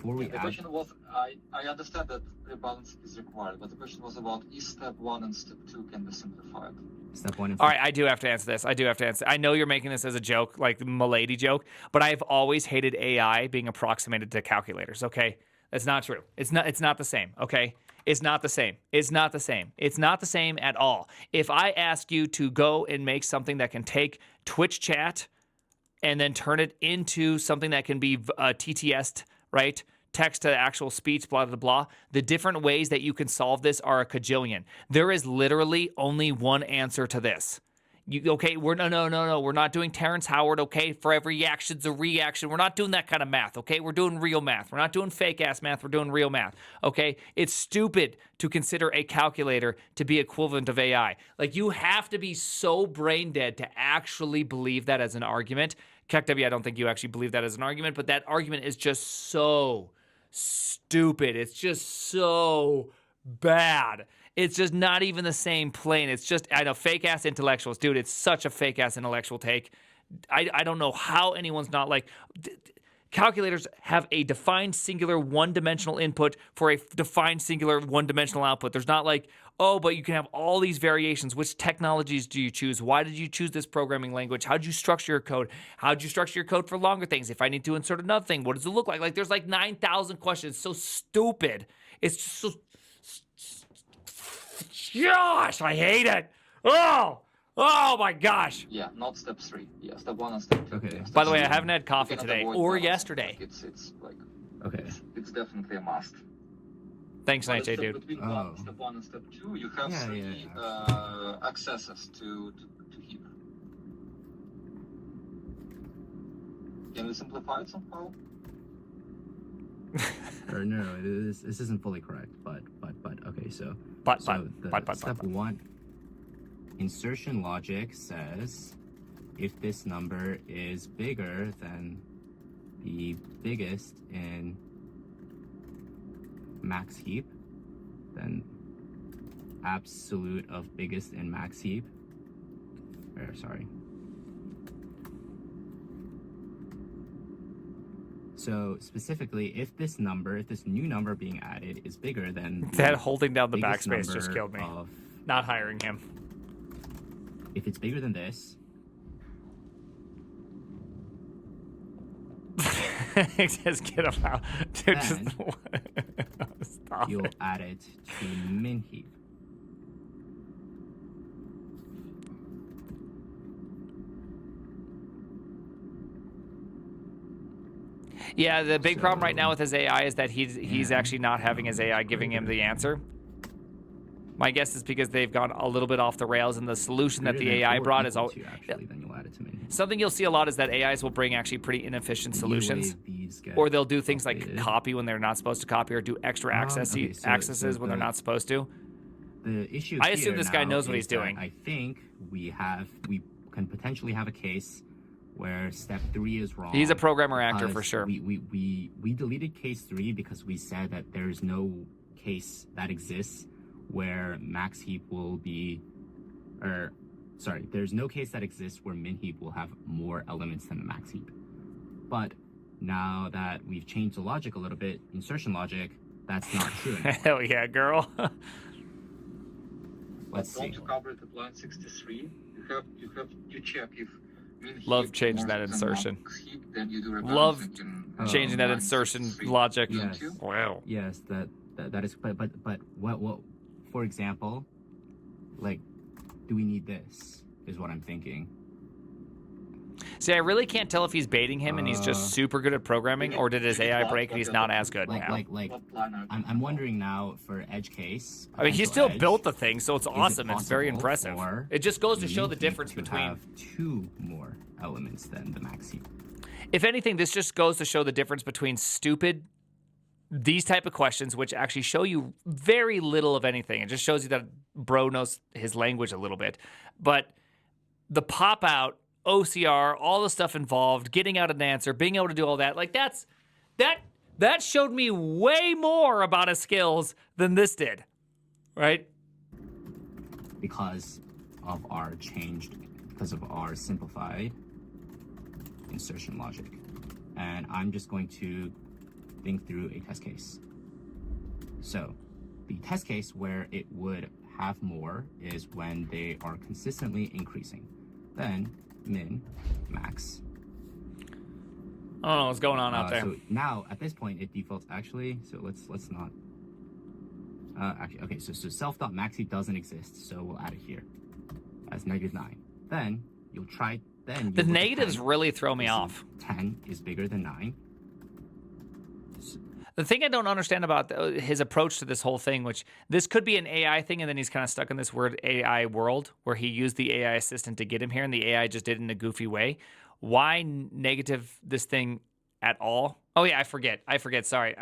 The question was, I understand that rebalancing is required, but the question was about is step 1 and step 2 can be simplified? Step 1 and All right, I do have to answer this. I know you're making this as a joke, like the milady joke, but I've always hated AI being approximated to calculators, okay? That's not true. It's not the same, okay? It's not the same. It's not the same. It's not the same at all. If I ask you to go and make something that can take Twitch chat and then turn it into something that can be TTS'd, right? Text to actual speech, blah, blah, blah. The different ways that you can solve this are a cajillion. There is literally only one answer to this. Okay, we're not doing Terrence Howard, okay? For every action's a reaction. We're not doing that kind of math, okay? We're doing real math. We're not doing fake-ass math. We're doing real math, okay? It's stupid to consider a calculator to be equivalent of AI. Like, you have to be so brain dead to actually believe that as an argument. KekW, I don't think you actually believe that as an argument, but that argument is just so stupid. It's just so bad. It's just not even the same plane. It's just, I know, fake-ass intellectuals. Dude, it's such a fake-ass intellectual take. I don't know how anyone's not like... Calculators have a defined singular one-dimensional input for a defined singular one-dimensional output. There's not like, oh, but you can have all these variations. Which technologies do you choose? Why did you choose this programming language? How did you structure your code? How did you structure your code for longer things? If I need to insert another thing, what does it look like? Like, there's like 9,000 questions. It's so stupid. It's just so... Gosh, I hate it. Oh my gosh. Yeah, not step 3. Yeah, step 1 and step 2. Okay. Yeah, By the way, I step haven't had coffee you cannot today avoid or balancing. yesterday. Like, it's like, Okay. it's definitely a must. Thanks, But Nightshade, dude. between step 1 and step 2, you have Yeah, three accesses to heap. Can we simplify it somehow? Or no, this isn't fully correct, but okay, so step 1, insertion logic says if this number is bigger than the biggest in max heap, then absolute of biggest in max heap, or sorry, So specifically, if this new number being added is bigger than That holding down the biggest backspace just number killed me. of, Not hiring him. if it's bigger than this, Just get him out. Dude, Then stop you'll it. add it to the min heap. Yeah, the big problem right now So- with his AI is that he's actually not having his AI giving him the answer. My guess is because they've gone a little bit off the rails, and the solution that the Greater than AI or brought is equal all. to, actually, then you'll add it to min heap. Something you'll see a lot is that AIs will bring actually pretty inefficient And solutions, either way, these get or they'll do things like updated. copy when they're not supposed to copy, or do extra Okay, so accesses when they're the- not supposed to. The issue I assume here this guy now knows what is he's doing. that I think we can potentially have a case where step 3 is wrong. He's a programmer actor for because sure. We deleted case 3 because we said that there's no case that exists where max heap will be, there's no case that exists where min heap will have more elements than the max heap. But now that we've changed the logic a little bit, insertion logic, that's not true anymore. Hell yeah, girl. Let's But see. don't cover it at line 63. You check if min Love heap changing more that than insertion. max heap, then you do Love rebalancing in, Changing that line insertion 63. logic. Don't Yes. you? Wow. Yes, that is, but what, for example, like, do we need this? Is what I'm thinking. See, I really can't tell if he's baiting him and he's just super good at programming, or did his AI break and he's not as good now. Like, What line are I'm wondering now for edge case. I mean, he potential still edge, built the thing, so it's it awesome. It's very possible impressive. for It just goes to show min the heap difference to between. have 2 more elements than the max heap. If anything, this just goes to show the difference between these type of questions, which actually show you very little of anything. It just shows you that bro knows his language a little bit. But the pop out, OCR, all the stuff involved, getting out an answer, being able to do all that, like that showed me way more about his skills than this did, right? Because of our simplified insertion logic. And I'm just going to think through a test case. So the test case where it would have more is when they are consistently increasing. Then min, max. I don't know what's going on out there. So now at this point it defaults actually. So let's not. Actually, okay. So self.max heap doesn't exist. So we'll add it here as -9. Then you'll try. Then The you'll look at negatives 10. really throw me See, off. 10 is bigger than 9. The thing I don't understand about his approach to this whole thing, which this could be an AI thing, and then he's kind of stuck in this weird AI world where he used the AI assistant to get him here, and the AI just did it in a goofy way. Why negative this thing at all? Oh yeah, I forget. Sorry,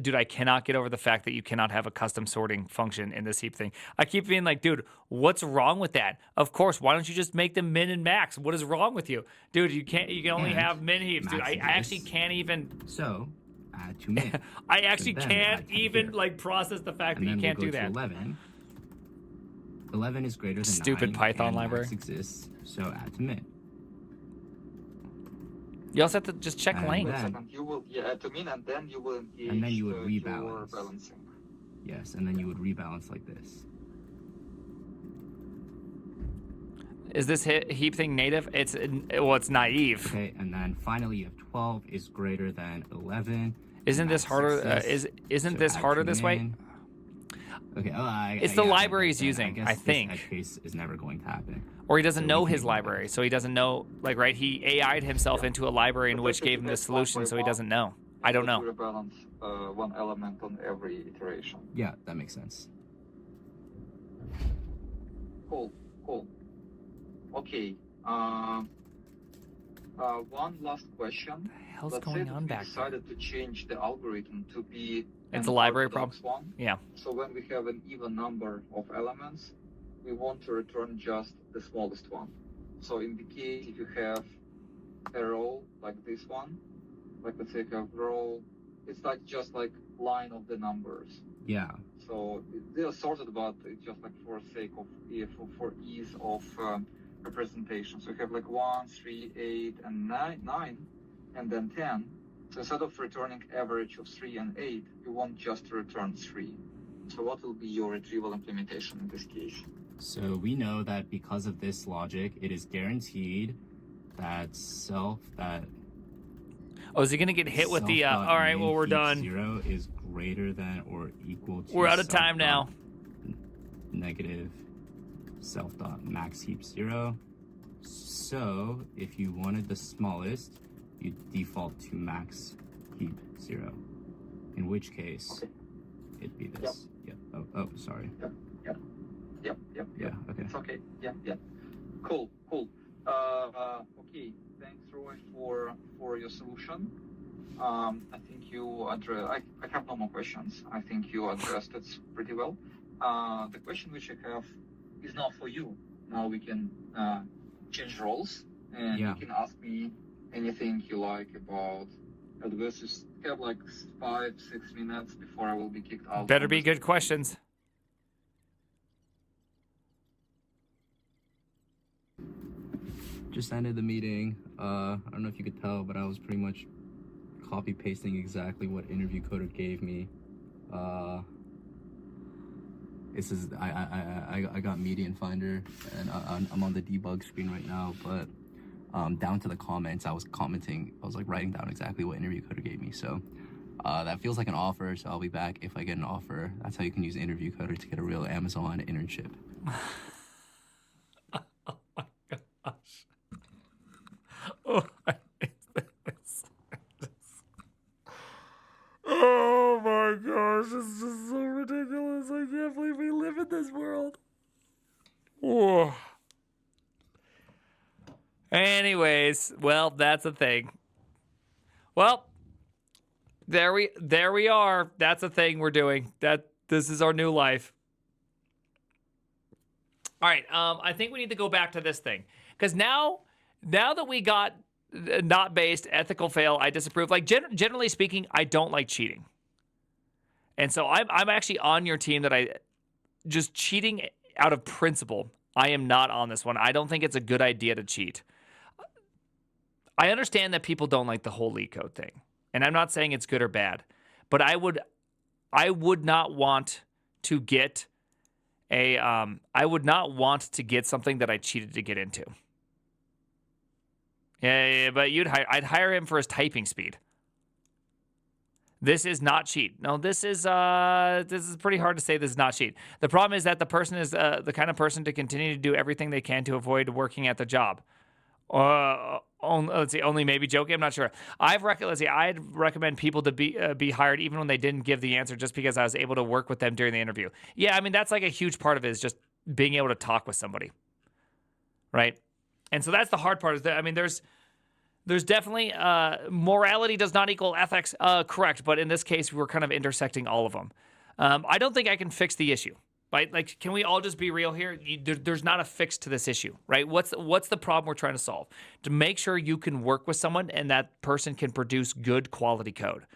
dude. I cannot get over the fact that you cannot have a custom sorting function in this heap thing. I keep being like, dude, what's wrong with that? Of course, why don't you just make them min and max? What is wrong with you, dude? You can't. You can only And have min heaps, dude. max I this. actually can't even. So add to min. I actually then can't add 10 even here. like process the fact And that you then can't we'll do go that. to 11. 11 is greater than Stupid 9. Python and library. Max exists. So add to min. You also have to just check And length. then- Second, you will add to min, and then you will engage And then you would your rebalance. balancing. Yes, and then you would rebalance like this. Is this heap thing native? It's naive. Okay, and then finally you have 12 is greater than 11. Isn't this Max harder? exists. Isn't So this add harder to this way? min. Okay. It's the yeah, library he's then using, guess I this think. edge case is never going to happen. Or he doesn't So know we his can- library, so he doesn't know. Like, right? He AI'd himself into a library in But which let's gave him say this that's one solution, by so he one. doesn't know. I don't know. You rebalance one element on every iteration. Yeah, that makes sense. Cool. Okay. One last question. What the hell's Let's say going that on we back there? decided to change the algorithm to be It's an a library orthodox one. Yeah. So when we have an even number of elements, we want to return just the smallest one. So in the case if you have a row like this one, like let's say you have row, it's like just like line of the numbers. Yeah. So they are sorted, but it's just like for sake of for ease of representation. So you have like 1, 3, 8, and 9, and then 10. So instead of returning average of 3 and 8, you want just to return 3. So what will be your retrieval implementation in this case? So we know that because of this logic, it is guaranteed that Oh, is he gonna get hit with the? All right, well we're done. 0 is greater than or equal to. We're out of time now. Negative self dot max heap 0. So if you wanted the smallest, you default to max heap 0. In which case, it'd be this. Yep. Oh, sorry. Yep. Yeah. Okay. It's okay. Yeah. Cool. Okay. Thanks, Roy, for your solution. I think you addressed. I have no more questions. I think you addressed it pretty well. The question which I have is not for you. Now we can change roles, and you can ask me anything you like about adversaries. You have like 5-6 minutes before I will be kicked out. Better be good questions. Just ended the meeting. I don't know if you could tell, but I was pretty much copy pasting exactly what interview coder gave me. This is I got median finder, and I'm on the debug screen right now. But down to the comments, I was commenting. I was like writing down exactly what interview coder gave me. So that feels like an offer. So I'll be back if I get an offer. That's how you can use interview coder to get a real Amazon internship. Oh my goodness. Oh my gosh, it's just so ridiculous. I can't believe we live in this world. Whoa. Anyways, well, that's a thing. Well, there we are. That's a thing we're doing. This is our new life. All right, I think we need to go back to this thing. Because now that we got not based, ethical fail, I disapprove. Like, generally speaking, I don't like cheating. And so I'm actually on your team that just cheating out of principle, I am not on this one. I don't think it's a good idea to cheat. I understand that people don't like the whole leak code thing. And I'm not saying it's good or bad. But I would not want to get something that I cheated to get into. Yeah, but I'd hire him for his typing speed. This is not cheat. No, this is pretty hard to say this is not cheat. The problem is that the person is the kind of person to continue to do everything they can to avoid working at the job. Only maybe joking. I'm not sure. I'd recommend people to be hired even when they didn't give the answer, just because I was able to work with them during the interview. Yeah, I mean that's like a huge part of it, is just being able to talk with somebody, right? And so that's the hard part. Is that, I mean, there's definitely morality does not equal ethics, correct? But in this case, we're kind of intersecting all of them. I don't think I can fix the issue, right? Like, can we all just be real here? There's not a fix to this issue, right? What's the problem we're trying to solve? To make sure you can work with someone and that person can produce good quality code.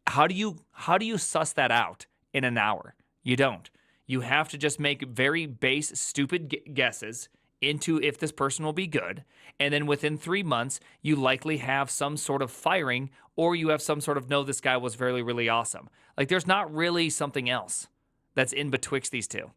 How do you suss that out in an hour? You don't. You have to just make very base, stupid guesses into if this person will be good. And then within 3 months, you likely have some sort of firing, or you have some sort of, no, this guy was really, really awesome. Like, there's not really something else that's in betwixt these two.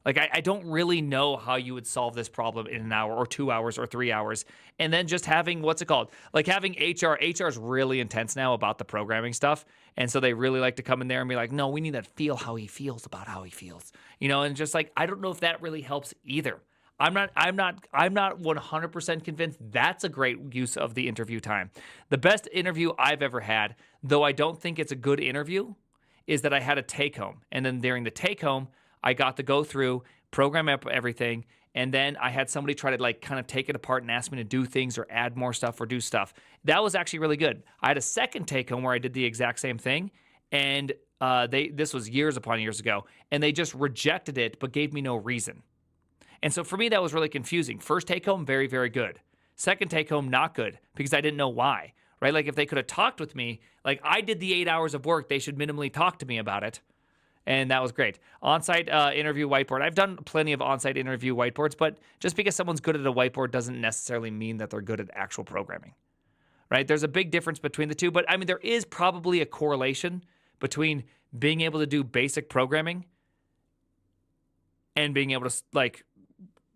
Like, I don't really know how you would solve this problem in an hour or 2 hours or 3 hours. And then just having, what's it called? Like having HR is really intense now about the programming stuff. And so they really like to come in there and be like, no, we need to feel how he feels about how he feels. And just like, I don't know if that really helps either. I'm not 100% convinced that's a great use of the interview time. The best interview I've ever had, though I don't think it's a good interview, is that I had a take home. And then during the take home, I got to go through, program up everything, and then I had somebody try to like kind of take it apart and ask me to do things or add more stuff or do stuff. That was actually really good. I had a second take home where I did the exact same thing, and this was years upon years ago, and they just rejected it but gave me no reason. And so for me, that was really confusing. First take home, very, very good. Second take home, not good, because I didn't know why, right? Like if they could have talked with me, like I did the 8 hours of work, they should minimally talk to me about it. And that was great. On-site interview whiteboard. I've done plenty of on-site interview whiteboards, but just because someone's good at a whiteboard doesn't necessarily mean that they're good at actual programming, right? There's a big difference between the two, but I mean, there is probably a correlation between being able to do basic programming and being able to like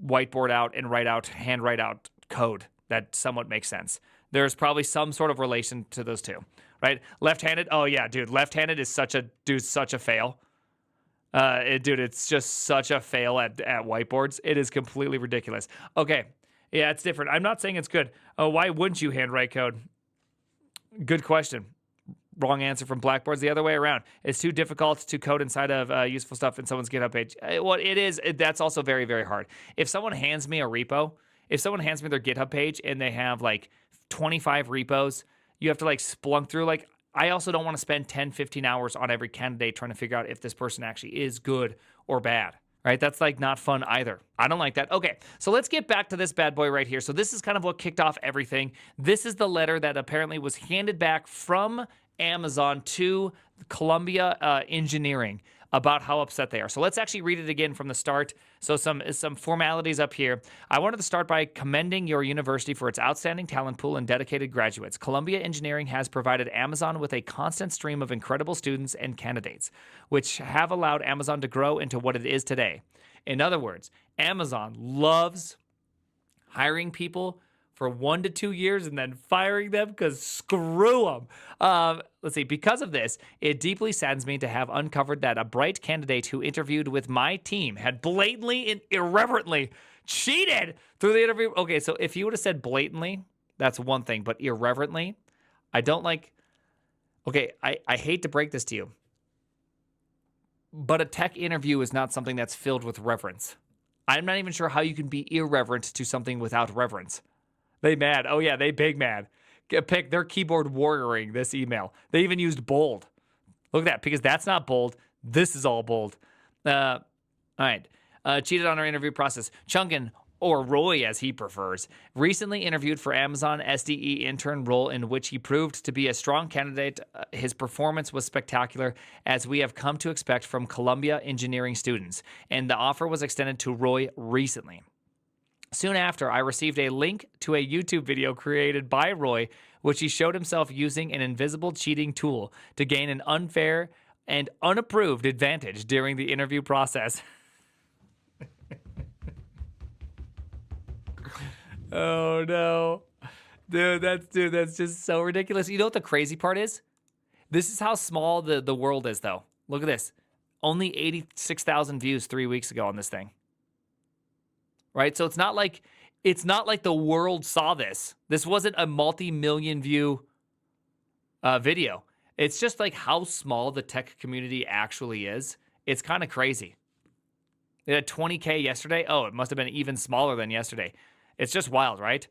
whiteboard out and handwrite out code that somewhat makes sense. There's probably some sort of relation to those two, right? Left-handed, oh yeah, dude, left-handed is such a fail. Dude, it's just such a fail at whiteboards. It is completely ridiculous. Okay, yeah, it's different. I'm not saying it's good. Oh, why wouldn't you handwrite code? Good question. Wrong answer from Blackboard's the other way around. It's too difficult to code inside of useful stuff in someone's GitHub page. Well, it is. That's also very, very hard. If someone hands me a repo, if someone hands me their GitHub page and they have like 25 repos, you have to like splunk through. Like, I also don't want to spend 10, 15 hours on every candidate trying to figure out if this person actually is good or bad. Right? That's like not fun either. I don't like that. Okay, so let's get back to this bad boy right here. So this is kind of what kicked off everything. This is the letter that apparently was handed back from Amazon to Columbia Engineering about how upset they are. So let's actually read it again from the start. So some formalities up here. I wanted to start by commending your university for its outstanding talent pool and dedicated graduates. Columbia Engineering has provided Amazon with a constant stream of incredible students and candidates, which have allowed Amazon to grow into what it is today. In other words, Amazon loves hiring people for 1 to 2 years and then firing them because screw them. Let's see. Because of this, it deeply saddens me to have uncovered that a bright candidate who interviewed with my team had blatantly and irreverently cheated through the interview. Okay, so if you would have said blatantly, that's one thing, but irreverently, I don't like. Okay, I hate to break this to you, but a tech interview is not something that's filled with reverence. I'm not even sure how you can be irreverent to something without reverence. They mad. Oh, yeah, they big mad. Pick their keyboard warrioring this email. They even used bold. Look at that, because that's not bold. This is all bold. All right. Cheated on our interview process. Chunkin, or Roy as he prefers, recently interviewed for Amazon SDE intern role in which he proved to be a strong candidate. His performance was spectacular, as we have come to expect from Columbia engineering students, and the offer was extended to Roy recently. Soon after, I received a link to a YouTube video created by Roy, which he showed himself using an invisible cheating tool to gain an unfair and unapproved advantage during the interview process. Oh no. Dude, that's just so ridiculous. You know what the crazy part is? This is how small the world is, though. Look at this. Only 86,000 views 3 weeks ago on this thing. Right? So it's not like the world saw this. This wasn't a multi-million view video. It's just like how small the tech community actually is. It's kind of crazy. It had 20K yesterday. Oh, it must have been even smaller than yesterday. It's just wild, right?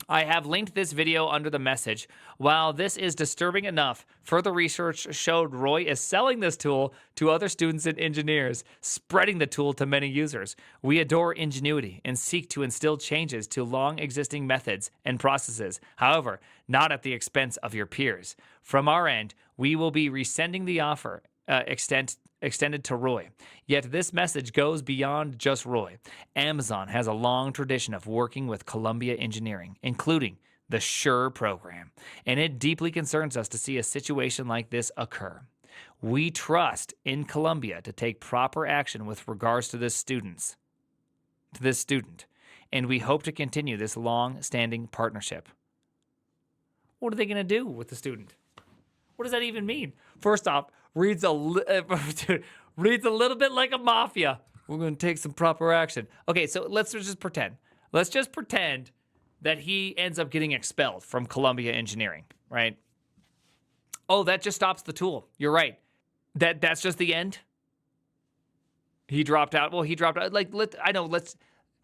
I have linked this video under the message. While this is disturbing enough, further research showed Roy is selling this tool to other students and engineers, spreading the tool to many users. We adore ingenuity and seek to instill changes to long existing methods and processes, however, not at the expense of your peers. From our end, we will be resending the offer extended to Roy. Yet this message goes beyond just Roy. Amazon has a long tradition of working with Columbia Engineering, including the SURE program, and it deeply concerns us to see a situation like this occur. We trust in Columbia to take proper action with regards to this student, and we hope to continue this long-standing partnership. What are they going to do with the student? What does that even mean? First off, reads a little bit like a mafia. We're going to take some proper action. Okay, so let's just pretend. Let's just pretend that he ends up getting expelled from Columbia Engineering, right? Oh, that just stops the tool. You're right. That's just the end. He dropped out. Well, he dropped out.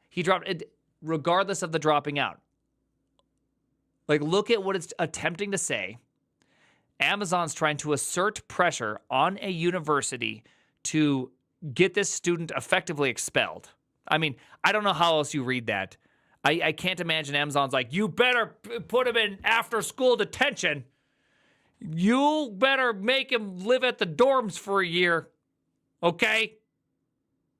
He dropped it regardless of the dropping out. Like, look at what it's attempting to say. Amazon's trying to assert pressure on a university to get this student effectively expelled. I mean, I don't know how else you read that. I can't imagine Amazon's like, you better put him in after-school detention. You better make him live at the dorms for a year, okay?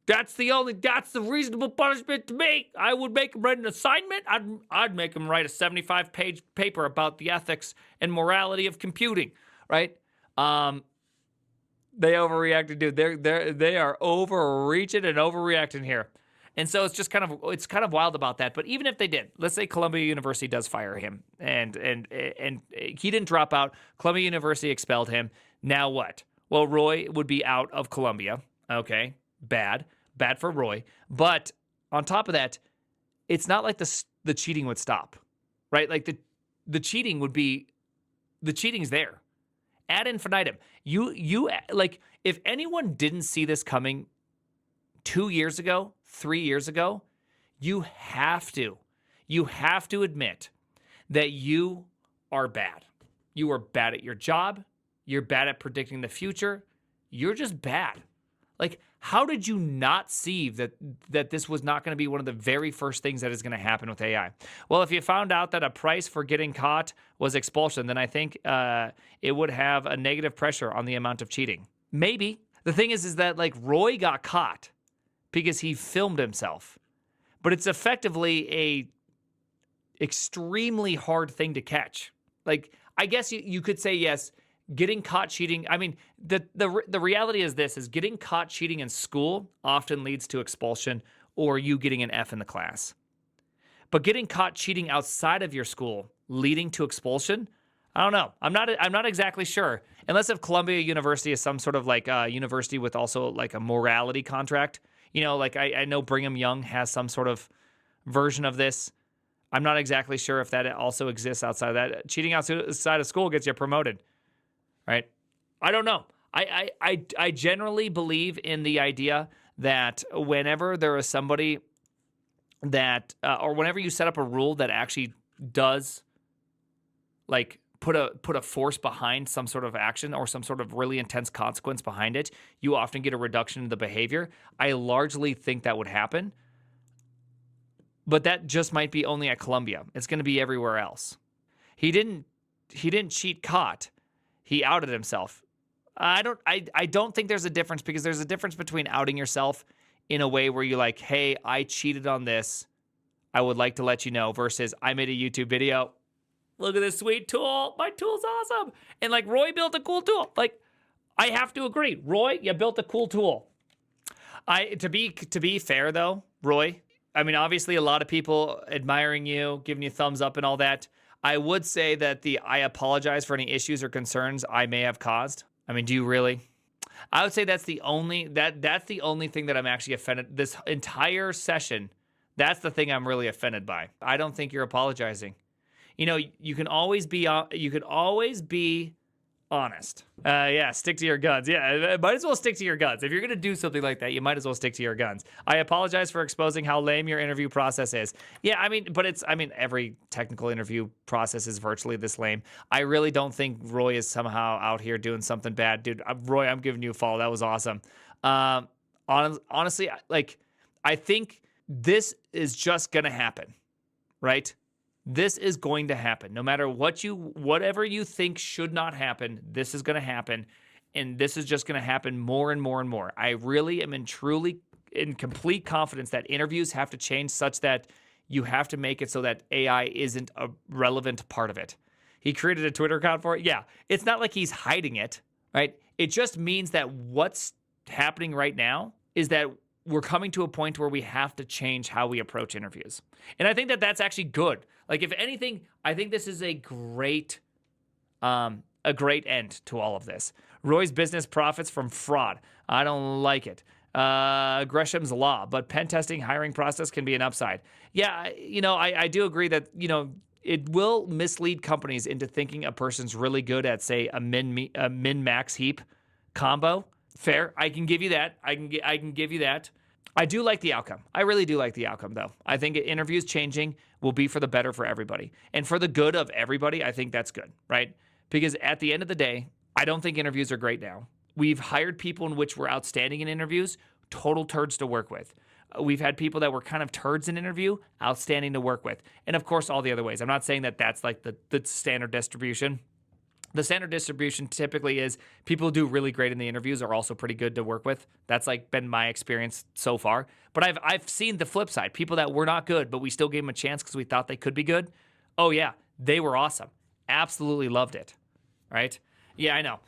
That's the reasonable punishment to me. I would make him write an assignment. I'd make him write a 75-page paper about the ethics and morality of computing, right? They overreacted, dude. They are overreaching and overreacting here. And so it's kind of wild about that. But even if they did, let's say Columbia University does fire him and he didn't drop out. Columbia University expelled him. Now what? Well, Roy would be out of Columbia. Okay, bad for Roy. But on top of that, it's not like the cheating would stop, right? Like the cheating would be, the cheating's there ad infinitum. You like, if anyone didn't see this coming 2 years ago, 3 years ago, you have to admit that you are bad. You are bad at your job. You're bad at predicting the future. You're just bad. Like, how did you not see that this was not going to be one of the very first things that is going to happen with AI? Well, if you found out that a price for getting caught was expulsion, then I think it would have a negative pressure on the amount of cheating. Maybe. The thing is that, like, Roy got caught because he filmed himself. But it's effectively a extremely hard thing to catch. Like, I guess you could say, yes, getting caught cheating. I mean, the reality is this, is getting caught cheating in school often leads to expulsion or you getting an F in the class. But getting caught cheating outside of your school leading to expulsion, I don't know. I'm not exactly sure. Unless if Columbia University is some sort of like university with also like a morality contract. You know, like I know Brigham Young has some sort of version of this. I'm not exactly sure if that also exists outside of that. Cheating outside of school gets you promoted, right? I don't know. I generally believe in the idea that whenever there is somebody that, or whenever you set up a rule that actually does, like, put a force behind some sort of action or some sort of really intense consequence behind it, you often get a reduction in the behavior. I largely think that would happen. But that just might be only at Columbia. It's going to be everywhere else. He didn't cheat caught. He outed himself. I don't think there's a difference, because there's a difference between outing yourself in a way where you're like, hey, I cheated on this. I would like to let you know, versus I made a YouTube video. Look at this sweet tool. My tool's awesome. And like, Roy built a cool tool. Like, I have to agree. Roy, you built a cool tool. To be fair though, Roy, I mean, obviously a lot of people admiring you, giving you thumbs up and all that. I would say that I apologize for any issues or concerns I may have caused. I mean, do you really? I would say that's the only thing that I'm actually offended. This entire session, that's the thing I'm really offended by. I don't think you're apologizing. You know, you can always be honest. Yeah, stick to your guns. Yeah, might as well stick to your guns. If you're going to do something like that, you might as well stick to your guns. I apologize for exposing how lame your interview process is. Yeah, I mean, every technical interview process is virtually this lame. I really don't think Roy is somehow out here doing something bad. Dude, Roy, I'm giving you a follow. That was awesome. Honestly, like, I think this is just going to happen, right? This is going to happen. No matter whatever you think should not happen, this is going to happen. And this is just going to happen more and more and more. I really am in complete confidence that interviews have to change such that you have to make it so that AI isn't a relevant part of it. He created a Twitter account for it. Yeah, it's not like he's hiding it, right? It just means that what's happening right now is that we're coming to a point where we have to change how we approach interviews. And I think that that's actually good. Like, if anything, I think this is a great end to all of this. Roy's business profits from fraud. I don't like it. Gresham's law, but pen testing hiring process can be an upside. Yeah, you know, I do agree that, you know, it will mislead companies into thinking a person's really good at, say, a min-max heap combo. Fair. I can give you that. I can give you that. I do like the outcome. I really do like the outcome, though. I think interviews changing will be for the better for everybody. And for the good of everybody, I think that's good, right? Because at the end of the day, I don't think interviews are great now. We've hired people in which were outstanding in interviews, total turds to work with. We've had people that were kind of turds in interview, outstanding to work with. And of course, all the other ways. I'm not saying that that's like the standard distribution. The standard distribution typically is people who do really great in the interviews are also pretty good to work with. That's like been my experience so far. But I've seen the flip side. People that were not good, but we still gave them a chance because we thought they could be good. Oh yeah, they were awesome. Absolutely loved it. Right? Yeah, I know.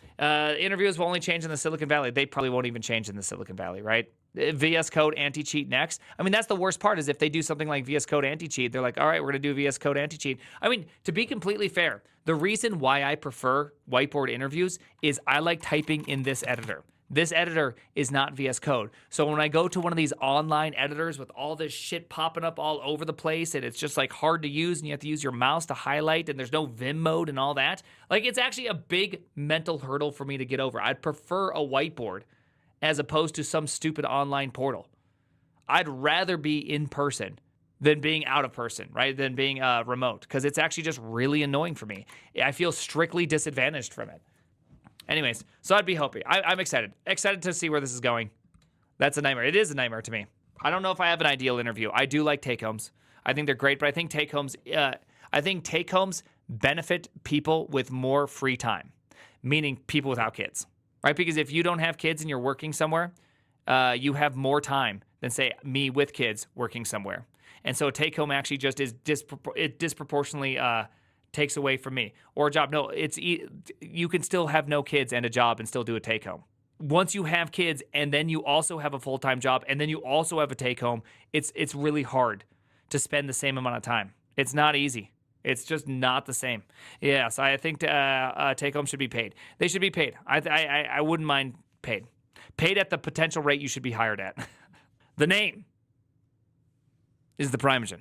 Interviews will only change in the Silicon Valley. They probably won't even change in the Silicon Valley, right? VS Code anti-cheat next. I mean, that's the worst part is if they do something like VS Code anti-cheat, they're like, all right, we're going to do VS Code anti-cheat. I mean, to be completely fair, the reason why I prefer whiteboard interviews is I like typing in this editor. This editor is not VS Code. So when I go to one of these online editors with all this shit popping up all over the place and it's just like hard to use and you have to use your mouse to highlight and there's no Vim mode and all that, like it's actually a big mental hurdle for me to get over. I'd prefer a whiteboard as opposed to some stupid online portal. I'd rather be in person than being out of person, right? Than being remote, because it's actually just really annoying for me. I feel strictly disadvantaged from it. Anyways, so I'd be hoping. I'm excited. Excited to see where this is going. That's a nightmare. It is a nightmare to me. I don't know if I have an ideal interview. I do like take-homes. I think they're great, but I think take-homes benefit people with more free time, meaning people without kids, right? Because if you don't have kids and you're working somewhere, you have more time than, say, me with kids working somewhere. And so a take-home actually just is disproportionately takes away from me. Or a job. No, you can still have no kids and a job and still do a take-home. Once you have kids and then you also have a full-time job and then you also have a take-home, it's really hard to spend the same amount of time. It's not easy. It's just not the same. Yes, I think take-home should be paid. They should be paid. I wouldn't mind paid. Paid at the potential rate you should be hired at. The name is ThePrimeagen.